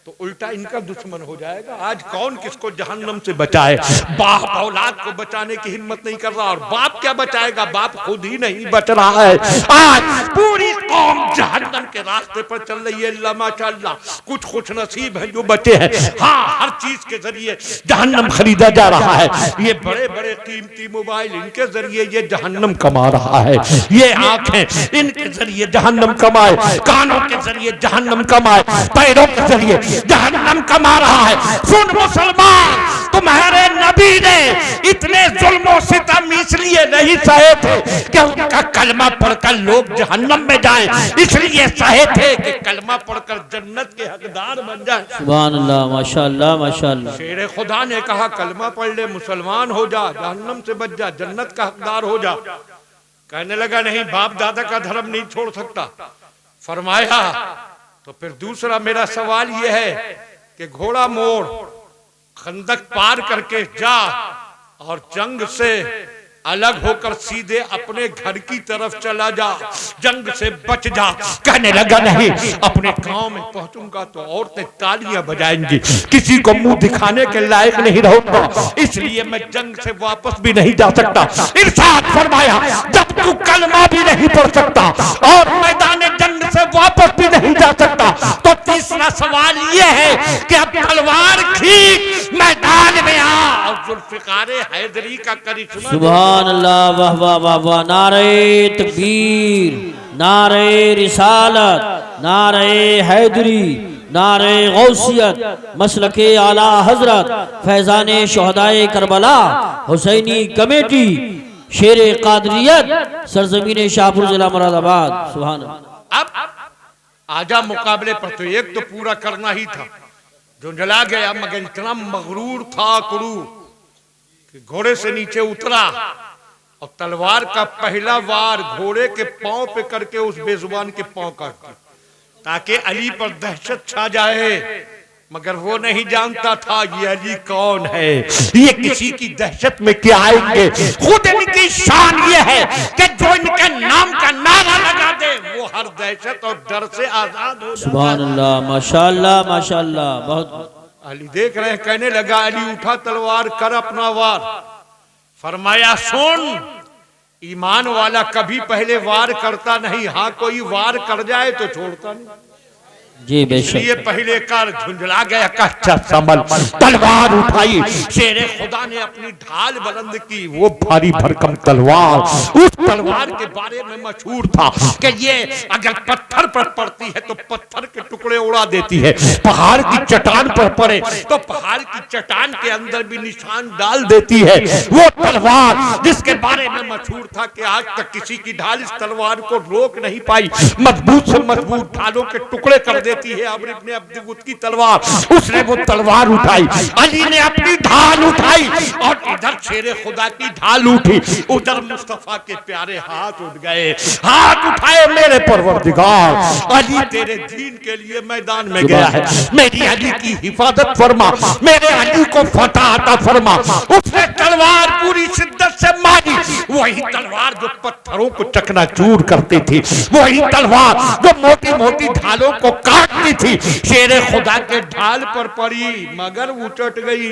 तो उल्टा इनका दुश्मन हो जाएगा। आज कौन किसको जहन्नम से बचाए? बाप औलाद को बचाने की हिम्मत नहीं कर रहा, और बाप क्या बचाएगा? बाप खुद ही नहीं बच रहा है। आज पूरी कौम जहन्नम के रास्ते पर चल रही है। अल्लाह माशाअल्लाह, कुछ खुश नसीब है जो बचे हैं। हाँ, हर चीज के जरिए जहन्नम खरीदा जा रहा है। ये बड़े बड़े कीमती मोबाइल, इनके जरिए ये जहन्नम कमा रहा है। ये आंखें, इनके जरिए जहन्नम कमाए, कानों के जरिए जहन्नम कमाए, पैरों के जरिए जहन्नम कमा रहा है। सुन मुसलमान, तुम्हारे नबी ने इतने जुल्म सितम इसलिए नहीं सहे थे कि उनका कलमा पढ़कर लोग जहन्नम में जाएं, इसलिए सहे थे कि कलमा पढ़कर जन्नत के हकदार बन जाएं।
सुभान अल्लाह, माशाअल्लाह माशाअल्लाह।
शेर खुदा ने कहा कलमा पढ़ ले, मुसलमान हो जा, जहन्नम से बच जा, जन्नत का हकदार हो जा। कहने लगा नहीं, बाप दादा का धर्म नहीं छोड़ सकता। फरमाया तो फिर दूसरा मेरा सवाल यह है कि घोड़ा मोड़ खंदक पार करके जा और जंग से अलग होकर सीधे अपने घर की तरफ चला जा, जंग से बच जा। कहने लगा नहीं, अपने गांव में पहुंचूंगा तो औरतें तालियां बजाएंगी, किसी को मुंह दिखाने के लायक नहीं रहूंगा, इसलिए मैं जंग से वापस भी नहीं जा सकता। इरशाद फरमाया, जब तू कलमा भी नहीं पढ़ सकता और मैदान जंग से वापस भी नहीं जा सकता तो तीसरा सवाल यह है कि अब तलवार खींच, मैदान में आ और जुल्फिकार हैदरी का करिश्मा।
सुभान अल्लाह, वाह वाह वाह वाह। नारे तकबीर, नारे रिसालत, नारे हैदरी, नारे गौसियत, मसलके आला हजरत, फैजाने शोहदाए करबला, हुसैनी कमेटी, शेर कादरियत, सरजमीन शाहपुर जिला मुरादाबाद। सुभान अल्लाह।
अब आजा मुकाबले पर तो एक तो पूरा करना ही था, जो जला गया, मगर इतना मगरूर था क्रूर कि घोड़े से नीचे उतरा और तलवार का पहला वार घोड़े के पांव पे करके उस बेजुबान के पांव काट दिया ताकि अली पर दहशत छा जाए। मगर वो नहीं जानता था ये अली कौन है, ये किसी की दहशत में क्या आएंगे। खुद इनकी शान ये है कि जो इनके नाम का नारा लगा दे वो हर दहशत और डर से आजाद हो जाए।
सुभान अल्लाह, माशाअल्लाह माशाअल्लाह। बहुत
अली देख रहे हैं। कहने लगा, अली उठा तलवार, कर अपना वार। फरमाया, सुन, ईमान वाला कभी पहले वार करता नहीं, हाँ कोई वार कर जाए तो छोड़ता नहीं।
जी बेशक।
ये पहले कार झुंझला गया, कच्चा संभल, तलवार उठाई। शेर खुदा ने अपनी ढाल बुलंद की, वो भारी भरकम तलवार, उस तलवार के बारे में मशहूर था कि ये अगर पत्थर पर पड़ती है तो पत्थर के टुकड़े उड़ा देती है, पहाड़ की चट्टान पर पड़े तो पहाड़ की चट्टान के अंदर भी निशान डाल देती है। वो तलवार जिसके बारे में मशहूर था कि आज तक किसी की ढाल इस तलवार को रोक नहीं पाई, मजबूत से मजबूत ढालों के टुकड़े कर देती है। अमर इब्ने अब्दुगुत की तलवार, उसने वो तलवार उठाई, अली ने अपनी ढाल उठाई और इधर शेरे खुदा की ढाल उठी, उधर मुस्तफा के प्यारे हाथ उठ गए। हाथ उठाए, मेरे परवरदिगार, अली तेरे दीन के लिए मैदान में गया है, मेरी अली की हिफाजत फरमा, मेरे अली को फतह अता फरमा। उसने तलवार पूरी शिद्दत से मारी, वही तलवार जो पत्थरों को चकनाचूर करती थी, वही तलवार जो मोटी मोटी ढालों को काटती थी, शेरे खुदा के ढाल पर पड़ी मगर उचट गई,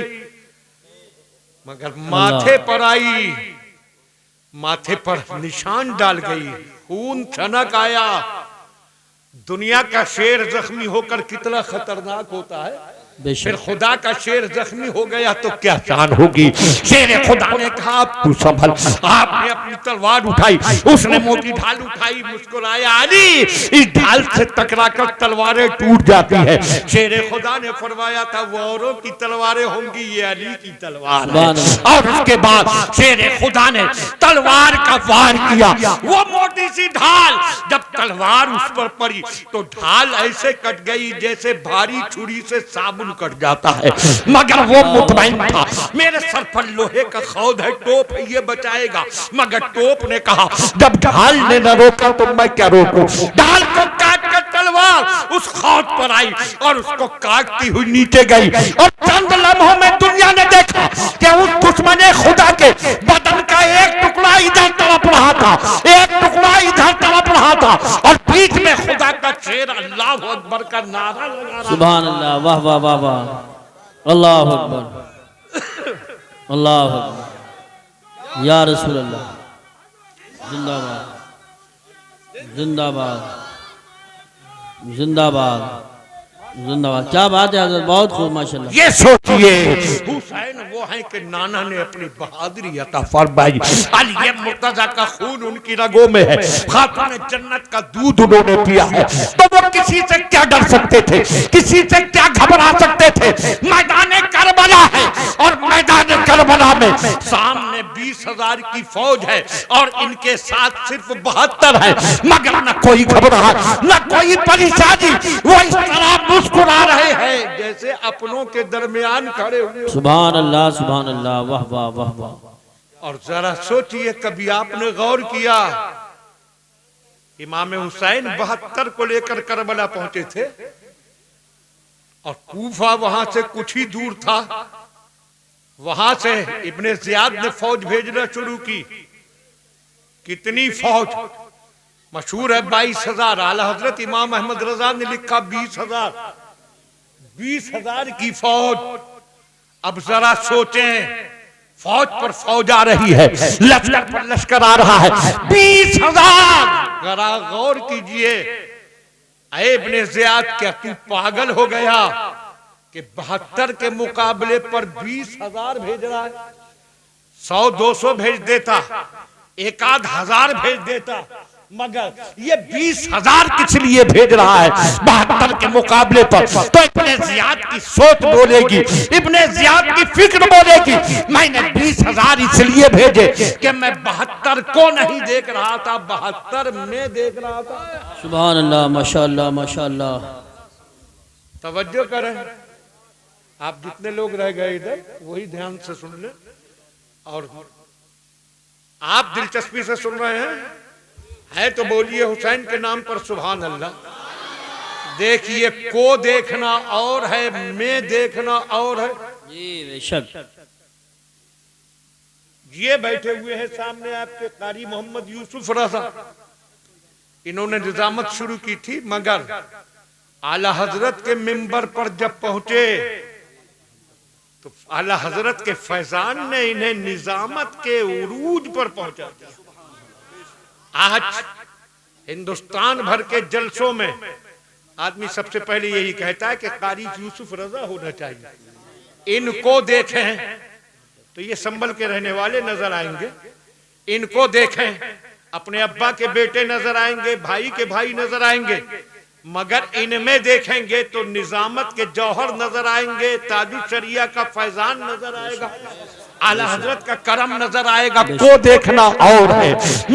मगर माथे पर आई, माथे पर निशान डाल गई, खून छनक आया। दुनिया का शेर जख्मी होकर कितना खतरनाक होता है, फिर खुदा का शेर जख्मी हो गया तो क्या शान होगी। शेर खुदा ने कहा तू संभल। आपने अपनी तलवार उठाई, उसने मोटी ढाल उठाई, मुस्कुराया, अली इस ढाल से टकराकर तलवारें टूट जाती है। शेर खुदा ने फरमाया था वो औरों की तलवारें होंगी, ये अली की तलवार है। और उसके बाद शेर खुदा ने तलवार का वार किया। वो मोटी सी ढाल जब तलवार उस पर पड़ी तो ढाल ऐसे कट गई जैसे भारी छुरी से साबुन कट जाता है। मगर वो मुतमईन था, मेरे सर पर लोहे का खौद है, टोप है, ये बचाएगा। मगर टोप ने कहा जब ढाल ने न रोका तो मैं क्या रोकूं। ढाल को काट कर तलवार उस खौद पर आई और उसको काटती हुई नीचे गई। और चंद लम्हों में दुनिया ने देखा कि उस दुश्मन खुदा के बदन का एक टुकड़ा इधर तड़प रहा था, एक टुकड़ा इधर तड़प रहा था, और बीच में खुदा का शेर अल्लाह अकबर का नारा लगा रहा।
सुभान अल्लाह, वाह वाह वाह वाह, अल्लाह अकबर, अल्लाह अकबर, या रसूल अल्लाह, जिंदाबाद जिंदाबाद जिंदाबाद जिंदाबाद। क्या बात है हज़रत, बहुत खूब माशाल्लाह।
ये सोचिए हुसैन वो है कि नाना ने अपनी बहादुरी अता फरमाई। अली मुर्तजा का खून उनकी रगों में है, खातून जन्नत का दूध उन्होंने पिया है, तो वो किसी से क्या डर सकते थे, किसी से क्या घबरा सकते थे। मैदान करबला है और मैदान करबला में सामने 20,000 की फौज है और इनके साथ सिर्फ 72 है। मगर न कोई घबराहट न कोई परेशानी, वो इस तरह मुस्कुरा रहे हैं जैसे अपनों के दरमियान खड़े हुए।
सुभान अल्लाह सुभान अल्लाह, वाह वाह वाह वाह।
और जरा सोचिए कभी आपने गौर किया, इमाम हुसैन 72 को लेकर करबला पहुंचे थे और कूफा वहां से कुछ ही दूर था। वहां से इब्ने जियाद ने फौज भेजना शुरू की। कितनी फौज मशहूर है 22,000। आला हजरत इमाम अहमद रजा ने लिखा 20,000, 20,000 की फौज। अब जरा सोचें, फौज पर फौज आ रही है, लश्कर पर लश्कर आ रहा है, 20,000। जरा गौर कीजिए, इब्ने जियाद क्या तू पागल हो गया कि 72 के मुकाबले पर 20,000 भेज रहा है? 100-200 भेज देता, 1,000 भेज देता, मगर ये 20,000 किस लिए भेज रहा है 72 के मुकाबले पर? तो इब्ने जियाद की सोच बोलेगी, इब्ने जियाद की फिक्र बोलेगी, मैंने 20,000 इसलिए भेजे कि मैं 72 को नहीं देख रहा था, 72 में देख रहा था।
सुभान अल्लाह, माशाअल्लाह माशाअल्लाह।
तवज्जो करें, आप जितने लोग रह गए इधर वही ध्यान से सुन ले, और आप दिलचस्पी से सुन रहे हैं है तो बोलिए हुसैन के नाम पर सुभान अल्लाह। देखिए, को देखना और है, मैं देखना और है।
जी बेशक।
ये बैठे हुए हैं सामने आपके कारी मोहम्मद यूसुफ रजा, इन्होंने निजामत शुरू की थी, मगर आला हजरत के मिंबर पर जब पहुंचे तो आला हजरत के फैजान ने इन्हें निजामत के उरूज पर पहुंचा दिया। आज हिंदुस्तान भर के जलसों में आदमी सबसे पहले यही कहता है कि कारी यूसुफ रजा होना चाहिए। इनको देखें तो ये संभल के रहने वाले नजर आएंगे, इनको देखें अपने अब्बा के बेटे नजर आएंगे, भाई के भाई नजर आएंगे, मगर इनमें देखेंगे तो निजामत के जौहर नजर आएंगे, ताजुल शरिया का फैजान नजर आएगा, आला हजरत का करम नजर आएगा। को देखना और है,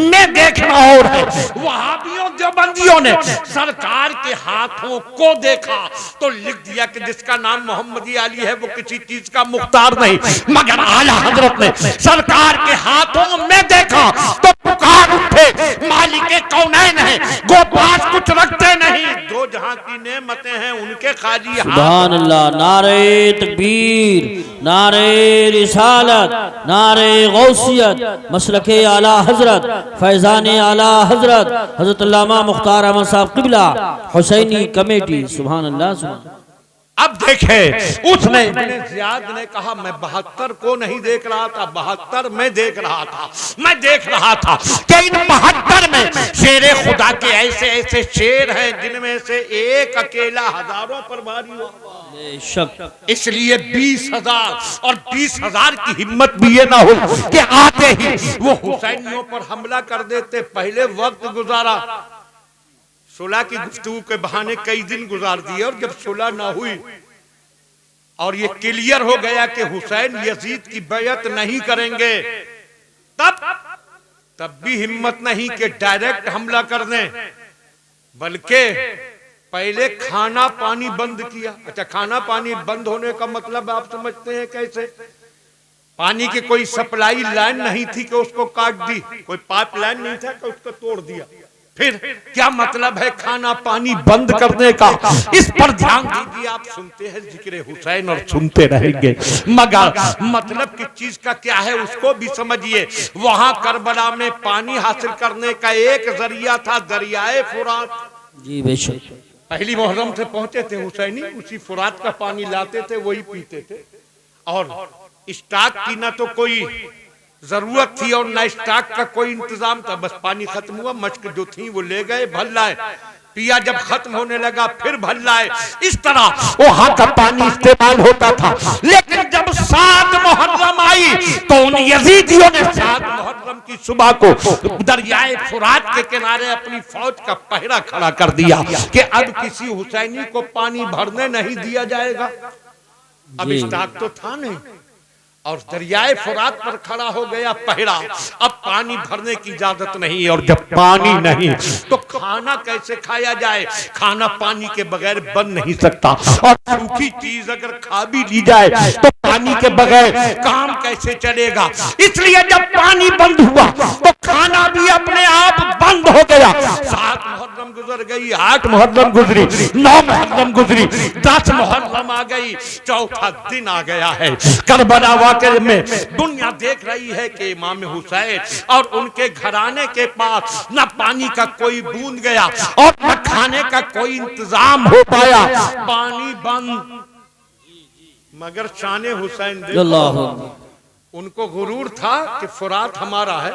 मैं देखना और है। वहाबियों देवबंदियों ने सरकार के हाथों को देखा तो लिख दिया कि जिसका नाम मोहम्मदी अली है वो किसी चीज का मुख्तार नहीं, मगर आला हजरत ने सरकार के हाथों में देखा तो पुकार उठे, मालिक कौनैन है, गो पास कुछ रखते नहीं, दो जहां की नेमतें हैं उनके खाली हाथ।
सुभान अल्लाह, नारे तकबीर, नारे रिसालत, नारे गौसियत, मसलके आला हजरत, फैजान आला हजरत हजरत अल्लामा मुख्तार अहमद साहब क़िबला हुसैनी कमेटी। सुभान अल्लाह सुभान।
अब देखे उसने इब्ने ज़ियाद ने कहा मैं 72 को नहीं देख रहा था, 72 में देख रहा था। मैं देख रहा था कि इन 72 में शेरे खुदा के ऐसे ऐसे शेर हैं जिनमें से एक अकेला हजारों पर भारी हो। इसलिए 20,000 और 20,000 की हिम्मत भी ये ना हो कि आते ही वो हुसैनियों पर हमला कर देते। पहले वक्त गुजारा, सुलह की गुफ्तगू के बहाने कई दिन गुजार दिए, और जब सुलह ना हुई और ये क्लियर हो गया कि हुसैन यजीद की बैयत नहीं करेंगे, तब भी हिम्मत नहीं कि डायरेक्ट हमला कर दें, बल्कि पहले खाना पानी बंद किया। अच्छा, खाना पानी बंद होने का मतलब आप समझते हैं कैसे? पानी की कोई सप्लाई लाइन नहीं थी कि उसको काट दी, कोई पाइप लाइन नहीं था कि उसको तोड़ दिया। फिर क्या मतलब है खाना पानी बंद करने का? इस पर ध्यान दीजिए। आप सुनते हैं जिक्र हुसैन और सुनते रहेंगे, मगर मतलब किस चीज का क्या है उसको भी समझिए। वहां करबला में पानी हासिल करने का एक जरिया था, दरियाए फुरात। जी बेशक। पहली मुहर्रम से पहुंचे थे हुसैनी, उसी फुरात का पानी लाते थे, वही पीते थे। और स्टॉक की ना तो कोई जरूरत थी और ना स्टॉक का कोई इंतजाम था। बस पानी खत्म हुआ, मश्क जो थी वो ले गए, भर लाए, पिया। जब खत्म होने लगा फिर भर लाए। इस तरह वहां का पानी इस्तेमाल होता था। लेकिन जब 7 मुहर्रम आई तो उन यजीदियों ने 7 मुहर्रम की सुबह को दरियाए फुरात के किनारे अपनी फौज का पहरा खड़ा कर दिया कि अब किसी हुसैनी को पानी भरने नहीं दिया जाएगा। अब स्टॉक तो था नहीं और दरियाए फुरात पर खड़ा हो गया पहरा। अब पानी भरने की इजाजत नहीं, और जब पानी नहीं तो खाना कैसे खाया जाए? खाना पानी के बगैर बन नहीं सकता, और सूखी चीज अगर खा भी ली जाए तो पानी के बगैर काम कैसे चलेगा? इसलिए जब पानी बंद हुआ तो खाना भी अपने आप बंद हो गया। 7 मुहर्रम गुजर गई, 8 मुहर्रम गुजरी, 9 मुहर्रम गुजरी, 10 मुहर्रम आ गई, चौथा दिन आ गया है। करबला में दुनिया देख रही है कि इमाम हुसैन और उनके घराने के पास न पानी का कोई बूंद गया और न खाने का कोई इंतजाम हो पाया। पानी बंद। मगर शान हुसैन उनको गुरूर था कि फुरात हमारा है,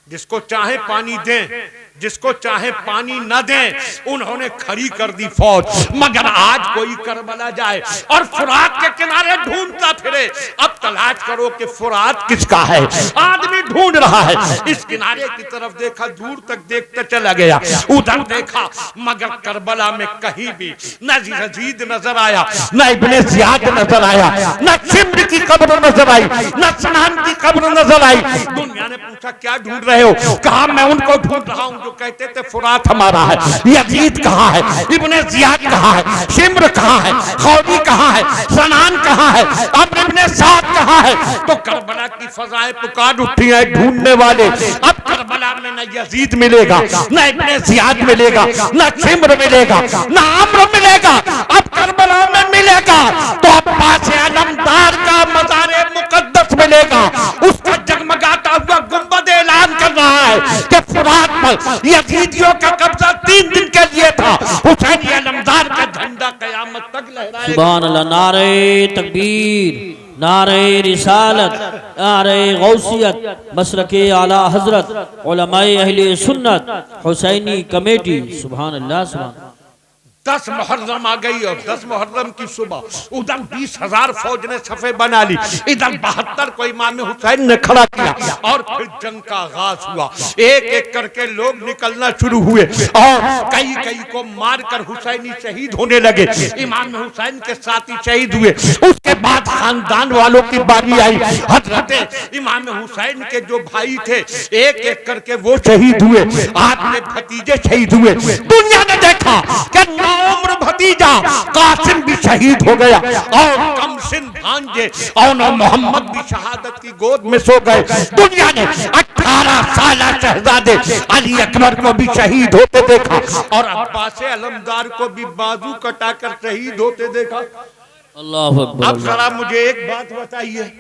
जिसको चाहे पानी दें, जिसको चाहे पानी न दें। उन्होंने खड़ी कर दी फौज। मगर आज कोई करबला जाए और फुरात के किनारे ढूंढता फिरे। अब तलाश करो कि फुरात किसका है। आदमी ढूंढ रहा है, इस किनारे की तरफ देखा, दूर तक देखते चला गया, उधर देखा, मगर करबला में कहीं भी न यजीद नजर आया, न इब्ने ज़ियाद नजर आया, न शिम्र की कब्र नजर आई, न सनान की कब्र नजर आई। दुनिया ने पूछा क्या ढूंढ रहे हो? कहा मैं उनको ढूंढ रहा हूं जो कहते थे फुरात हमारा है। यजीद कहाँ है? इब्ने ज़ियाद कहाँ है? शिम्र कहाँ है? खौदी कहाँ है? सनान कहाँ है? अब इब्ने साद कहाँ है? तो करबला की फजाएं पुकार उठी है ढूंढने वाले। अब करबला में न यजीद मिलेगा, न इब्ने ज़ियाद मिलेगा, न शिम्र मिलेगा, न अम्र मिलेगा। अब करबला में मिलेगा तो अब्बास अलमदार का मज़ार मुकद्दस मिलेगा। उसका जगमगाता हुआ गुंबद ऐलान कर रहा है कि फुरात पर यजीदियों का कब्जा 3 दिन के लिए था। हुसैन अलमदार का झंडा क़यामत तक लहराएगा।
सुभान अल्लाह। नारे तकबीर, नारे रिसालत, नारे गौसियत, मसलके आला हजरत, उलमाए अहले सुन्नत, हुसैनी कमेटी। सुभान अल्लाह, सुभान।
10 मुहर्रम आ गई और 10 मुहर्रम की सुबह उधर 20,000 फौज ने सफे बना ली, इधर 72 को इमाम हुसैन ने खड़ा किया। और फिर जंग का आगाज हुआ। एक एक करके लोग निकलना शुरू हुए और कई कई को मारकर हुसैनी शहीद होने लगे। इमाम हुसैन के साथी शहीद हुए। उसके बाद खानदान वालों की बारी आई। हजरत इमाम हुसैन के जो भाई थे एक एक करके वो शहीद हुए। आपने भतीजे शहीद हुए। दुनिया ने देखा कि उम्र भतीजा कासिम भी शहीद हो गया और कमसिन भांजे और मोहम्मद भी शहादत की गोद में सो गए। दुनिया ने 18 साल शहजादे अली अकबर को भी शहीद होते देखा और अब्बास अलमदार को भी बाजू कटाकर शहीद होते देखा।
अल्लाह अकबर।
अब जरा मुझे एक बात बताइए,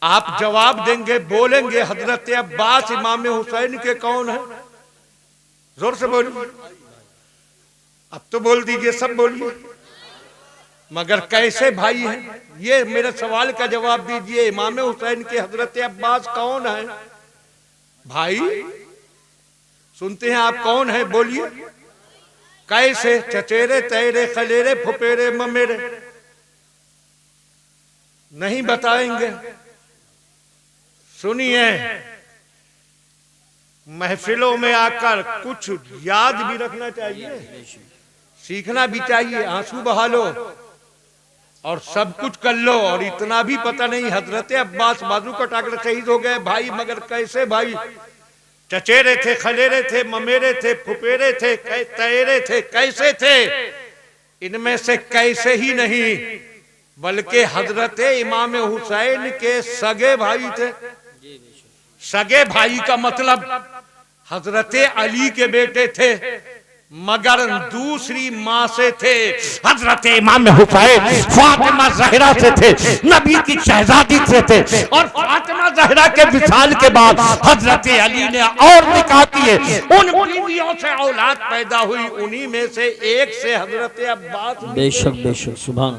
आप जवाब देंगे, बोलेंगे हजरत अब्बास इमाम हुसैन के कौन है? जोर से बोलिए। अब तो बोल दीजिए, सब बोलिए। मगर कैसे भाई हैं? ये मेरे सवाल का जवाब दीजिए, इमाम हुसैन के हजरत अब्बास कौन है भाई? सुनते हैं आप, कौन है बोलिए? कैसे? चचेरे तेरे खलेरे फुपेरे ममेरे? नहीं बताएंगे। सुनिए, महफिलों में आकर कुछ याद भी रखना चाहिए, सीखना भी चाहिए। आंसू बहा लो और सब कुछ कर लो, और इतना भी पता नहीं हजरत अब्बास बाजू कटाकर शहीद हो गए भाई, मगर कैसे भाई? चचेरे थे, खलेरे थे, ममेरे थे, फुपेरे थे, तैरे थे, कैसे थे? इनमें से कैसे ही नहीं, बल्कि हजरत इमाम हुसैन के सगे भाई थे। सगे भाई का मतलब हजरत अली के बेटे थे, मगर दूसरी माँ से थे। हजरत इमाम हुसैन फातिमा ज़हरा से थे, नबी की शहजादी से थे, और फातिमा ज़हरा के विसाल के बाद हजरत अली ने और निकाह किए, उन बीवियों से औलाद पैदा हुई, उन्हीं में से एक से हजरत अब्बास।
बेशक बेशक, सुभान।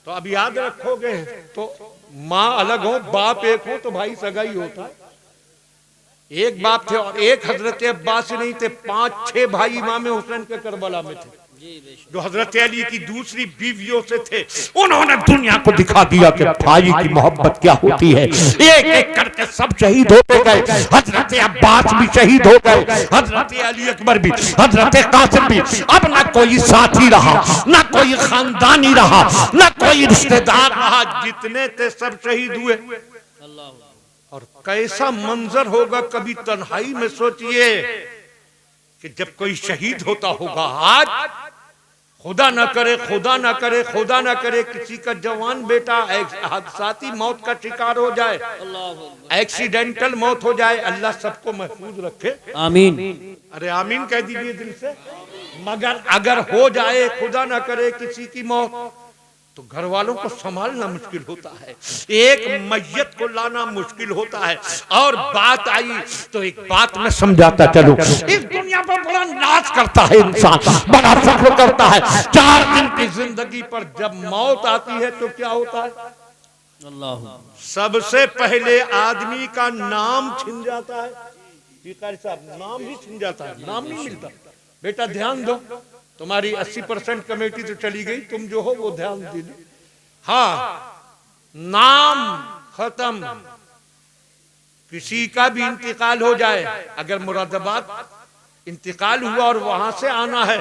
तो अब याद रखोगे तो माँ अलग हो, बाप एक हो तो भाई सगा ही होता है। एक बाप थे और एक हजरत अब्बास नहीं थे, 5-6 भाई इमाम हुसैन के करबला में थे, जो हजरत अली की दूसरी बीवियों से थे। उन्होंने दुनिया को दिखा दिया कि भाई की मोहब्बत क्या होती है। एक एक करके सब शहीद होते गए। हजरत अब्बास भी शहीद हो गए, हजरत अली अकबर भी, हजरत कासिम भी। अब ना कोई साथी रहा, ना कोई खानदानी रहा, ना कोई रिश्तेदार रहा, जितने थे सब शहीद हुए। और कैसा मंजर होगा, कभी तन्हाई में सोचिए कि जब कोई शहीद होता होगा। आज खुदा ना करे, खुदा ना करे, खुदा ना करे किसी का जवान बेटा हादसाती मौत का शिकार हो जाए, एक्सीडेंटल मौत हो जाए। अल्लाह सबको महफूज रखे, आमीन। अरे आमीन कह दीजिए दिल से। मगर अगर हो जाए खुदा ना करे किसी की मौत, तो घर वालों को संभालना मुश्किल होता है, एक मैयत को लाना मुश्किल होता है। और बात आई तो एक बात मैं समझाता चलूं, इस दुनिया पर बड़ा नाज करता है इंसान, बड़ा फख्र करता है 4 दिन की जिंदगी पर। जब मौत आती है तो क्या होता है? अल्लाह, सबसे पहले आदमी का नाम छिन जाता है। साहब, नाम ही छिन जाता है, नाम नहीं मिलता। बेटा ध्यान दो, तुम्हारी 80% कमेटी तो चली गई, तुम जो हो वो ध्यान दीजिए। हाँ, नाम खत्म। किसी का भी इंतकाल हो जाए, अगर मुरादाबाद इंतकाल हुआ और वहां से आना है,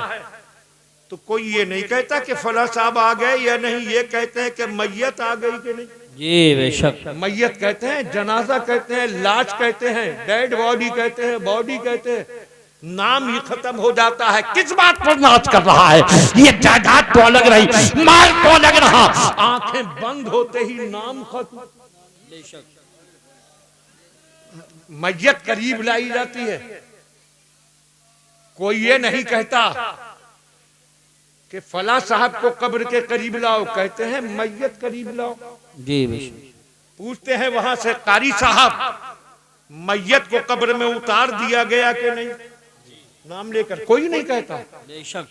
तो कोई ये नहीं कहता कि फला साहब आ गए या नहीं, ये कहते हैं कि मैयत आ गई कि नहीं। जी बेशक, मैयत कहते हैं, जनाजा कहते हैं, लाश कहते हैं, डेड बॉडी कहते हैं, बॉडी कहते हैं। नाम ही खत्म हो जाता है। किस बात पर नाच कर रहा है? ये जायदाद तो अलग रही, माल तो अलग रहा, आंखें बंद होते ही नाम खत्म। मैयत करीब लाई जाती है, कोई ये नहीं कहता कि फला साहब को कब्र के करीब लाओ, कहते हैं मैयत करीब लाओ। जी पूछते हैं वहां से, कारी साहब मैयत को कब्र में उतार दिया गया कि नहीं? नाम लेकर कोई नहीं कहता,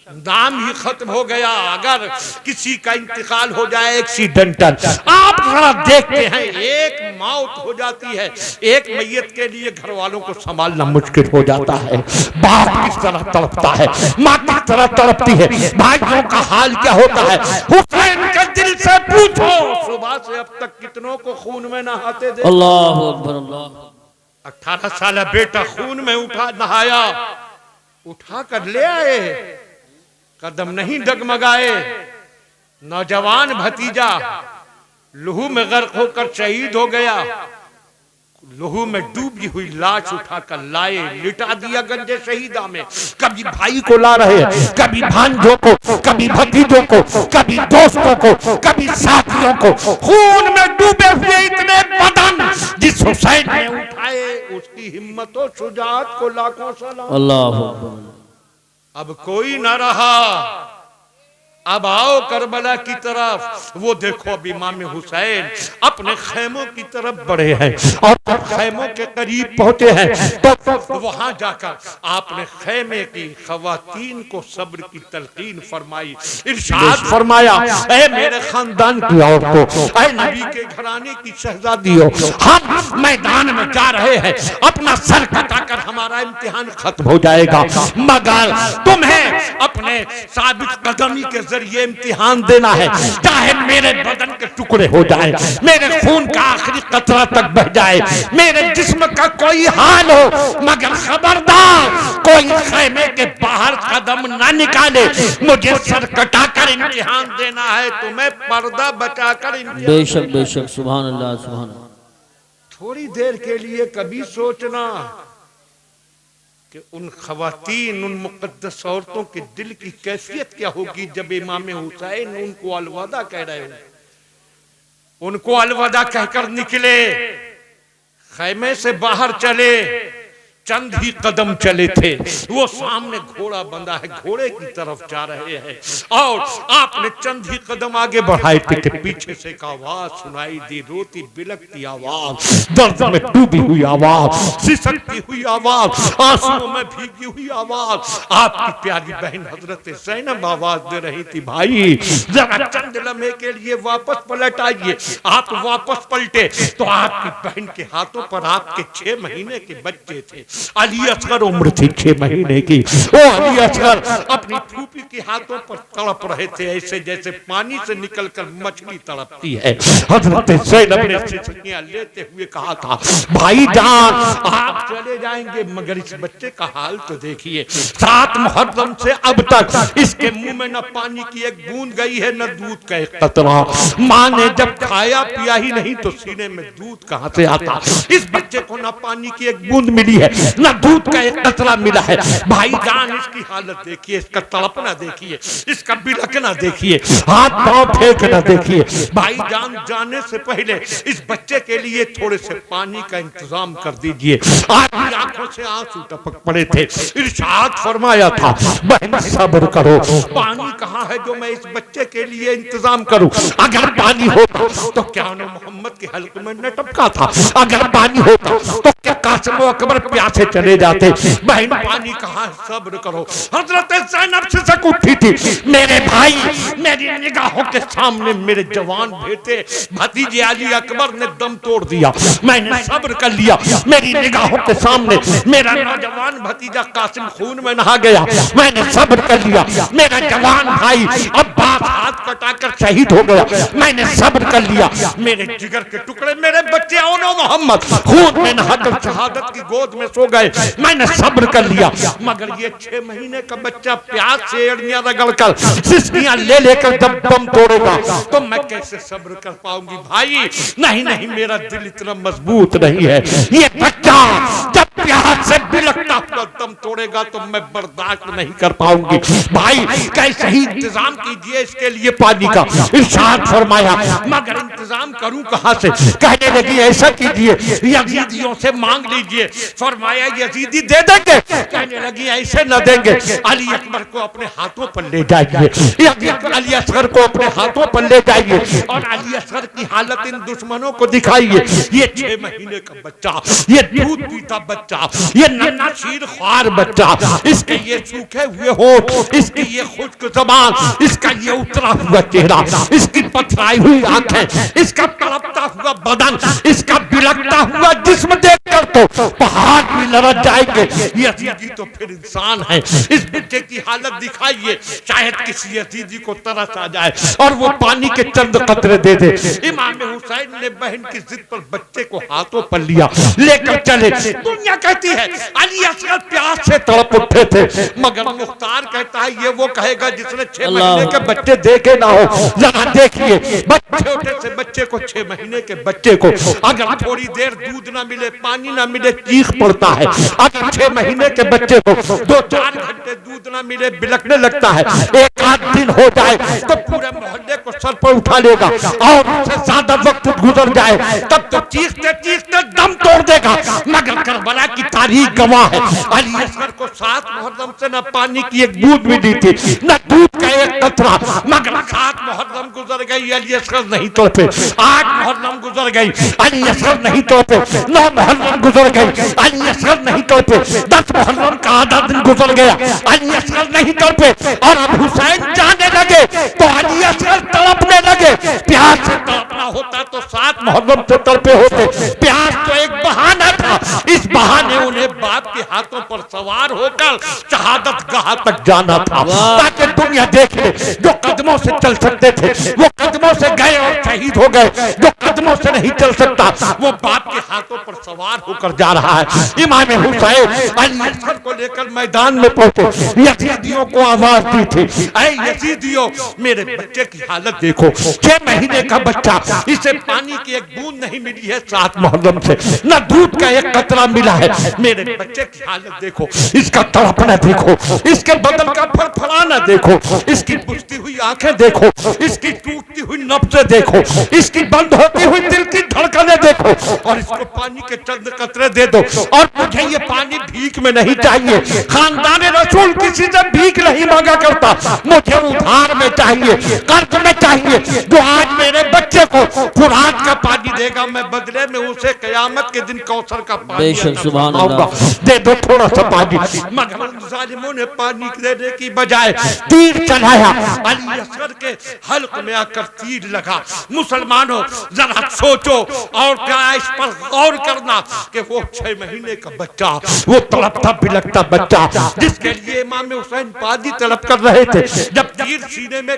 नाम ही खत्म हो गया। अगर किसी का इंतकाल हो जाए एक्सीडेंटल, आप जरा देखते हैं, एक मौत हो जाती है, एक मैयत के लिए घर वालों को संभालना मुश्किल हो जाता है। बाप किस तरह तड़पता है, माँ किस तरह तड़पती है, भाइयों का हाल क्या होता है। हुसैन के दिल से पूछो, सुबह से अब तक कितनों को खून में नहाते दे। अल्लाह अकबर, अल्लाह। 18 साल बेटा खून में उठा, नहाया, उठा कर ले आए, कदम नहीं डगमगाए। नौजवान भतीजा लहू में गर्क होकर शहीद हो गया, लहू में डूबी हुई लाश उठाकर लाए, लिटा दिया गंजे शहीदा में। कभी भाई को ला रहे हैं, कभी भांजों को, कभी भतीजों को, कभी दोस्तों को, कभी साथियों को, खून में डूबे हुए इतने बदन जिस हुसैन ने उठाए, उसकी हिम्मत और शुजाअत को लाखों सलाम। अल्लाह, अब कोई ना रहा, अब आओ करबला की तरफ। वो देखो अब इमाम हुसैन अपने खैमों की तरफ बढ़े हैं और जब खैमों के करीब पहुंचे हैं तो वहां जाकर आपने खैमे की खवातीन को सब्र की तलकीन फरमाई। इरशाद फरमाया, ऐ मेरे खानदान की औरतों, ऐ नबी के घराने की शहजादियों, हम मैदान में जा रहे हैं, अपना सर कटाकर हमारा इम्तिहान खत्म हो जाएगा, मगर तुम्हें अपने साबित कदमी के जरिए इम्तिहान देना है। चाहे मेरे बदन के टुकड़े हो जाए, मेरे खून का आखिरी कतरा तक बह जाए, मेरे जिस्म का कोई हाल हो, मगर खबरदार कोई खैमे के बाहर कदम ना निकाले। मुझे सर कटाकर इम्तिहान देना है, तुम्हें पर्दा बचाकर इम्तिहान।
बेशक बेशक, सुभान अल्लाह सुभान अल्लाह।
थोड़ी देर के लिए कभी सोचना कि उन खवातीन, उन मुकद्दस औरतों के दिल की कैफियत क्या होगी जब इमाम हुसैन उनको अलविदा कह रहे हो। उनको अलविदा कहकर निकले, खैमे से बाहर चले, चंद ही कदम चले थे, वो सामने घोड़ा बंधा है, घोड़े की तरफ जा रहे हैं और आपने चंद ही कदम आगे बढ़ाए थे कि पीछे से एक आवाज सुनाई दी, रोती बिलखती आवाज, दर्द में डूबी हुई आवाज, सिसकती हुई आवाज, आंसुओं में भीगी हुई आवाज। आपकी प्यारी बहन हजरत ज़ैनब आवाज दे रही थी, भाई जरा चंद लम्हे के लिए वापस पलट आइए। आप वापस पलटे तो आपकी बहन के हाथों पर आपके 6 महीने के बच्चे थे। अली असगर उम्र थी 6 महीने की। वो अली असगर अपनी फूफी के हाथों पर तड़प रहे थे, ऐसे जैसे पानी से निकलकर मछली तड़पती है। हजरत ज़ैनब ने सिसकियां लेते हुए कहा था, भाई जान आप चले जाएंगे, मगर इस बच्चे का हाल तो देखिए, 7 मुहर्रम से अब तक इसके मुंह में न पानी की एक बूंद गई है, न दूध का एक कतरा। माँ ने जब खाया पिया ही नहीं तो सीने में दूध कहां से आता। इस बच्चे को न पानी की एक बूंद मिली है, न दूध का एक कतरा मिला है। भाईजान इसकी हालत देखिए, इसका तड़पना देखिए, इसका बिलखना देखिए, हाथ पांव फेंकना देखिए। भाईजान जाने से पहले इस बच्चे के लिए थोड़े से पानी का इंतजाम कर दीजिए। आपकी आंखों से आंसू टपक पड़े थे। इरशाद फरमाया था, बहन सब्र करो, पानी कहाँ है जो मैं इस बच्चे के लिए इंतजाम करूं। अगर पानी होता तो क्या मोहम्मद के हल्क में न टपका था, अगर पानी होता तो क्या कासिम अकबर प्यासे चले जाते। बहन पानी कहाँ है, सब्र करो। हजरत ज़ैनब सिसक उठी थी, मेरे भाई मेरी निगाहों के सामने मेरे जवान बेटे भतीजे अली अकबर ने दम तोड़ दिया, मैंने सब्र कर लिया। मेरी निगाहों के सामने मेरा नौजवान भतीजा कासिम खून में नहा गया, मैंने सब्र कर लिया। मेरा जवान भाई अब्बास हाथ कटाकर शहीद हो गया, मैंने सब्र कर लिया। मेरे जिगर के टुकड़े मेरे बच्चे औनो मोहम्मद खून में नहाकर शहादत की गोद में सो गए, मैंने सब्र कर लिया। मगर ये 6 महीने का बच्चा प्यास से एड़ियां रगड़कर सिसकियां ले लेकर जब दम तोड़ेगा तो मैं कैसे सब्र कर पाऊंगी। भाई नहीं नहीं, मेरा दिल इतना मजबूत नहीं है। ये बच्चा जब प्यास से बिलखता हुआ दम तोड़ेगा तो मैं बर्दाश्त नहीं कर पाऊंगी। भाई कैसे ही इंतजाम कीजिए इसके लिए पानी का। इरशाद फरमाया, मगर इंतजाम करूं कहां से। कहने लगी ऐसा कीजिए, यजीदियों से मांग लीजिए। फरमाया यजीदी दे देंगे। कहने लगी ऐसे न देंगे, अली अकबर को अपने हाथों पर ले जाइए, अली असगर को अपने हाथों पर ले जाइए और अली असगर की हालत इन दुश्मनों को दिखाइए। ये 6 महीने का बच्चा, ये दूध पीता बच्चा, ये नन्हा शीर ख्वार बच्चा, इसके ये सूखे हुए होठ, इसकी ये खुश्क ज़बान, इसका ये उतरा हुआ चेहरा, इसकी पथराई हुई आंखें, इसका तड़पता हुआ बदन, इसका बिलखता हुआ जिस्म देखकर तो पहाड़ भी लरज़ जाएंगे। यजीदी तो फिर इंसान है, इस बच्चे की हालत दिखाइए, शायद किसी यजीदी को तरस आ जाए और वो पानी के चंद कतरे दे दे। इमाम हुसैन ने बहन की जिद पर बच्चे को हाथों पर लिया, लेकर चले। दुनिया कहती है अली असगर प्यास से तड़प उठे थे, मगर मुख्तार कहता है ये वो कहेगा जिसने 6 महीने के बच्चे देखे ना हो। जरा देखिए, छोटे से बच्चे को, 6 महीने के बच्चे को अगर थोड़ी देर दूध ना मिले, पानी ना मिले, चीख पड़ता है। अगर 6 महीने के बच्चे को 2-4 घंटे दूध ना मिले, बिलखने लगता है। एक आध दिन हो जाए तो पूरे मोहल्ले को सर पर उठा लेगा और उससे ज्यादा वक्त गुजर जाए तब तो चीखते चीखते दम तोड़ देगा। मगर करबला की तारीख गवाह है, अली असगर को 7 मुहर्रम से न पानी की एक बूंद भी दी थी, न दूध का एक कतरा। मगर 7 मुहर्रम गुजर गई, अली असगर नहीं तोड़े। 8 मुहर्रम गुजर गई, अली असगर नहीं तोड़े। 9 मुहर्रम गुजर गई, अली असगर नहीं तोड़े। 10 मुहर्रम का आधा दिन गुजर गया, अली असगर नहीं तोड़े। और अब हुसैन जाने लगे तो अली असगर तड़पने लगे। प्यास से तड़पना होता तो 7 मुहर्रम से तड़पे होते। प्यास तो एक बहाना था, इस बहाने उन्हें बाप के हाथों पर सवार होकर शहादत गाह तक जाना था, ताकि दुनिया देख ले जो कदमों से चल सकते थे वो कदमों से गए और शहीद हो गए, जो कदमों से नहीं चल सकता वो बाप के हाथों पर सवार होकर जा रहा है। इमाम हुसैन अली असगर को लेकर मैदान में पहुंचे, यजीदियों को आवाज दी थी, ऐ यजीदियों मेरे बच्चे की हालत देखो, 6 महीने का बच्चा, इसे पानी की एक बूंद नहीं मिली है 7 मुहर्रम से, न दूध का एक कतरा मिला है। मेरे बच्चे की हालत देखो, इसका तड़पना देखो, इसके बदन का फड़फड़ाना देखो, इसकी बुझती हुई आंखें देखो, इसकी टूटती हुई नब्ज़ें देखो, इसकी बंद होती हुई दिल की धड़कनें देखो, और इसको पानी के चंद कतरे दे दो। और मुझे ये पानी भीख में नहीं चाहिए, खानदान रसूल किसी से भीख नहीं मांगा करता, मुझे उधार में चाहिए, कर्ज में चाहिए। जो आज मेरे बच्चे को कुरान का पानी देगा, मैं बदले में उसे कयामत के दिन कौसर का पानी दे दो, थोड़ा सा पानी। मगर जालिमों ने पानी देने की बजाय तीर चलाया, अली असगर के हल्क में आकर तीर लगा। मुसलमानों जरा सोचो और क्या इस पर गौर करना कि वो 6 महीने का बच्चा, वो तड़पता बिलखता बच्चा जिसके लिए इमाम हुसैन पादी तड़प कर रहे थे, जब तीर सीने में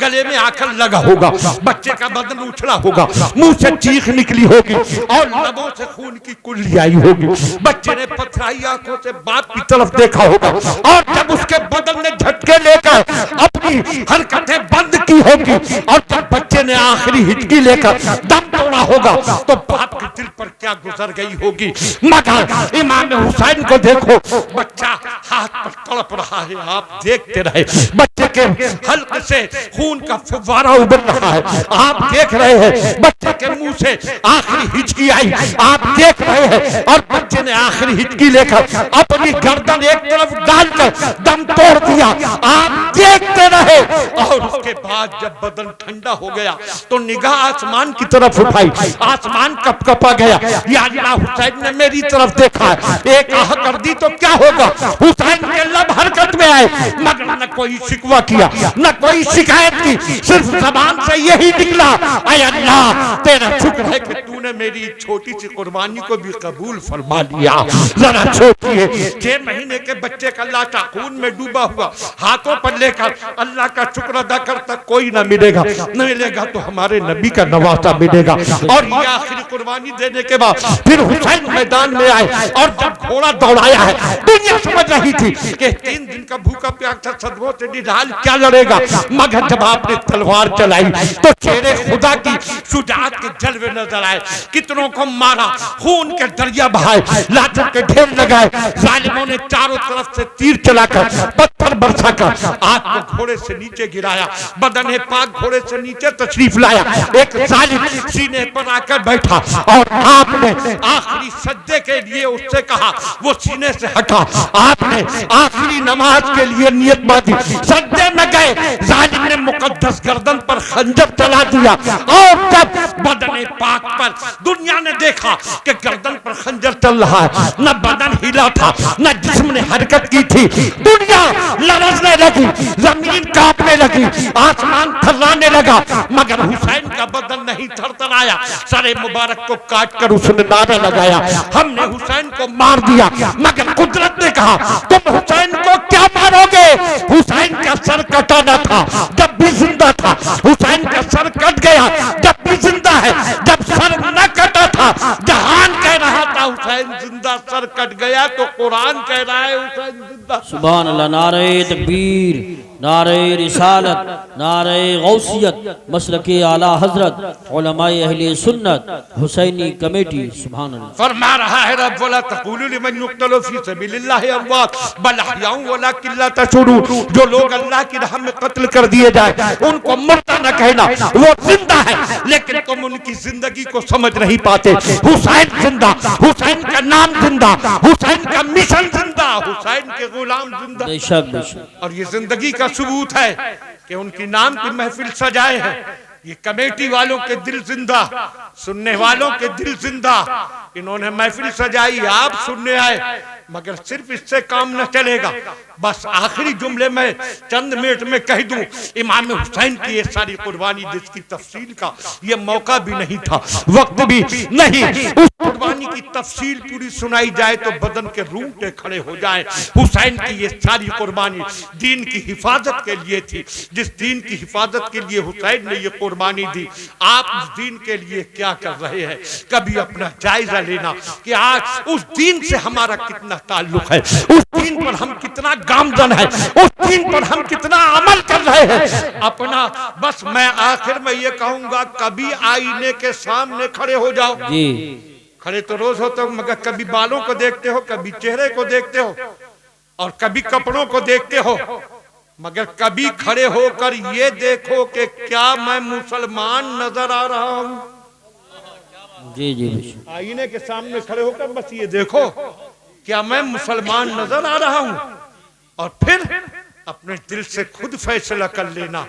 गले में आकर लगा होगा, बच्चे का बदन उछला होगा, मुंह से चीख निकली होगी और लबों से खून की कुल्ली आई होगी। बच्चे ने पथराई आंखों से बाप की तरफ देखा होगा, और जब उसके बदन ने झटके लेकर अपनी हरकतें बंद की होगी, और जब बच्चे ने आखिरी हिचकी लेकर दम तोड़ा होगा, तो बाप के दिल पर क्या गुजर गई होगी। मगर इमाम हुसैन को देखो, बच्चा हाथ पर तड़प रहा है, आप देखते रहे, बच्चे के हल्क से खून का फुव्वारा उबल रहा है, आप देख रहे हैं, बच्चे के मुंह से आखिरी हिचकी आई, आप देख रहे हैं, और बच्चे ने आखिरी हिचकी लेकर अपनी गर्दन एक तरफ डालकर दम तोड़ दिया, आप देखते रहे। और उसके बाद जब बदन ठंडा हो गया तो निगाह आसमान की तरफ उठाई, आसमान कपकपा गया, या अल्लाह हुसैन ने मेरी तरफ देखा, एक आह कर दी तो क्या होगा। हुसैन के लब हरकत में आए, मगर न कोई शिकवा किया, न कोई शिकायत की, सिर्फ जबान से यही निकला, ऐ अल्लाह तेरा शुक्र है कि तूने मेरी छोटी सी कुर्बानी को भी कबूल फरमा लिया। जरा सोचिए, 6 महीने के बच्चे का लाटा खून में डूबा हुआ हाथों पर लेकर अल्लाह का शुक्र अदा करता कोई ना मिलेगा, न मिलेगा तो हमारे नबी का नवासा मिलेगा। और ये आखिरी कुर्बानी देने के बाद फिर हुसैन मैदान में आए, और जब घोड़ा दौड़ाया है, दुनिया समझ रही थी कि 3 दिन का भूखा प्यासा सदमों से निढाल क्या लड़ेगा, मगर जब आपने तलवार चलाई तो चेहरे खुदा की शुजाअत के जलवे नजर आए। कितनों को मारा, खून के दरिया बहाए, लाशों के ढेर लगाए, जालिमों ने चारों तरफ से तीर चलाकर पत्थर बरसाकर आग को घोड़े से नीचे गिराया, बदन पाक घोड़े से नीचे तशरीफ लाया, एक जालिम सीने पर आकर बैठा, और आपने आखिरी सज्जे के लिए उससे कहा, वो सीने से हटा, आपने आखिरी नमाज के लिए नियत बांधी, सज्जे में गए, जालिम ने मुकद्दस गर्दन पर खंजर चला दिया, और जब बदन पाक पर दुनिया ने देखा कि गर्दन पर खंजर चल रहा है, न बदन हिला था, न जिस्म ने हरकत की थी, दुनिया लरजने लगी, जमीन कांपने लगी, आसमान थर्राने लगा, मगर हुसैन का बदन नहीं थरथराया। सरे मुबारक को काट कर उसने नारा लगाया, हमने हुसैन को मार दिया, मगर कुदरत ने कहा तुम हुसैन को क्या मारोगे। हुसैन का सर कटाना था जब भी जिंदा था, हुसैन का सर कट गया जब भी जिंदा है, जब सर न कटा था जहान कह रहा था हुसैन जिंदा, सर कट गया तो कुरान कह रहा है हुसैन जिंदा।
सुभान अल्लाह, नारे तकबीर, नारे रिसालत, नारे गौसियत मसलके आला हजरत उलमाए अहले सुन्नत हुसैनी कमेटी सुभान अल्लाह।
फरमा रहा है रब वला तक़ूलू लिमन युक़्तलू फी सबीलिल्लाहि अमवात बल अहयाउ वलाकिन ला तशऊरून। जो लोग अल्लाह की राह में कत्ल कर दिए जाए उनको मुर्दा न कहना, वो जिंदा है, लेकिन तुम उनकी जिंदगी को समझ नहीं पाते। हुसैन जिंदा, हुसैन का नाम जिंदा, हुसैन का मिशन जिंदा, हुसैन के गुलाम जिंदा।
बेशक बेशक।
और ये जिंदगी का सबूत है कि उनकी नाम की महफिल सजाए हैं। ये कमेटी वालों के दिल जिंदा, सुनने वालों के दिल जिंदा। इन्होंने महफिल सजाई, आप सुनने आए, मगर सिर्फ इससे काम न चलेगा। बस आखिरी जुमले में चंद मिनट में कह दूं, इमाम हुसैन की ये सारी कुर्बानी जिसकी तफसील का ये मौका भी नहीं था, वक्त भी नहीं, उस कुर्बानी की तफसील पूरी सुनाई जाए तो बदन के रूंगटे खड़े हो जाएं। हुसैन की ये सारी कुर्बानी दीन की हिफाजत के लिए थी। जिस दीन की हिफाजत के लिए हुसैन ने ये कुर्बानी दी, आप उस दीन के लिए क्या कर रहे हैं? कभी अपना जायजा लेना कि आज उस दीन से हमारा कितना ताल्लुक है, उस दीन पर हम कितना गामजन है, उस दीन पर हम कितना अमल कर रहे हैं अपना। बस मैं आखिर में ये कहूंगा, कभी आईने के सामने खड़े हो जाओ
जी।
खड़े तो रोज होते हो, मगर कभी बालों को देखते हो, कभी चेहरे को देखते हो और कभी कपड़ों को देखते हो, मगर कभी खड़े होकर ये देखो कि क्या मैं मुसलमान नजर आ रहा हूं।
जी जी बेशक।
आईने के सामने खड़े होकर बस ये देखो क्या मैं मुसलमान नजर आ रहा हूं, और फिर अपने दिल से खुद फैसला कर लेना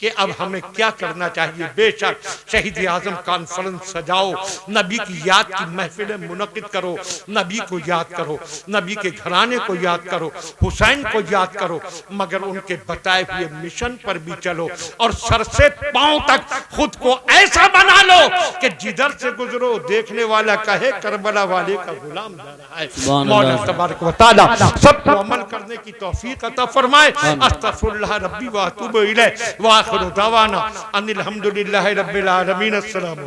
कि अब हमें क्या करना चाहिए। बेशक शहीद आजम कॉन्फ्रेंस सजाओ, नबी की याद की महफिलें मुनक्किद करो, नबी को याद करो, नबी के घराने को याद करो, हुसैन को याद करो, मगर उनके बताए हुए मिशन पर भी चलो और सर से पांव तक खुद को ऐसा बना लो कि जिधर से गुजरो देखने वाला कहे करबला वाले का गुलाम जा रहा है। मौला तबारक व तआला सबको अमल करने की तौफीक अता फरमाए। अस्तगफिरुल्लाह रब्बी व अतूबु इलैह व आखिरु दावाना अनिल हम्दुलिल्लाहि रब्बिल आलमीन। अस्सलाम।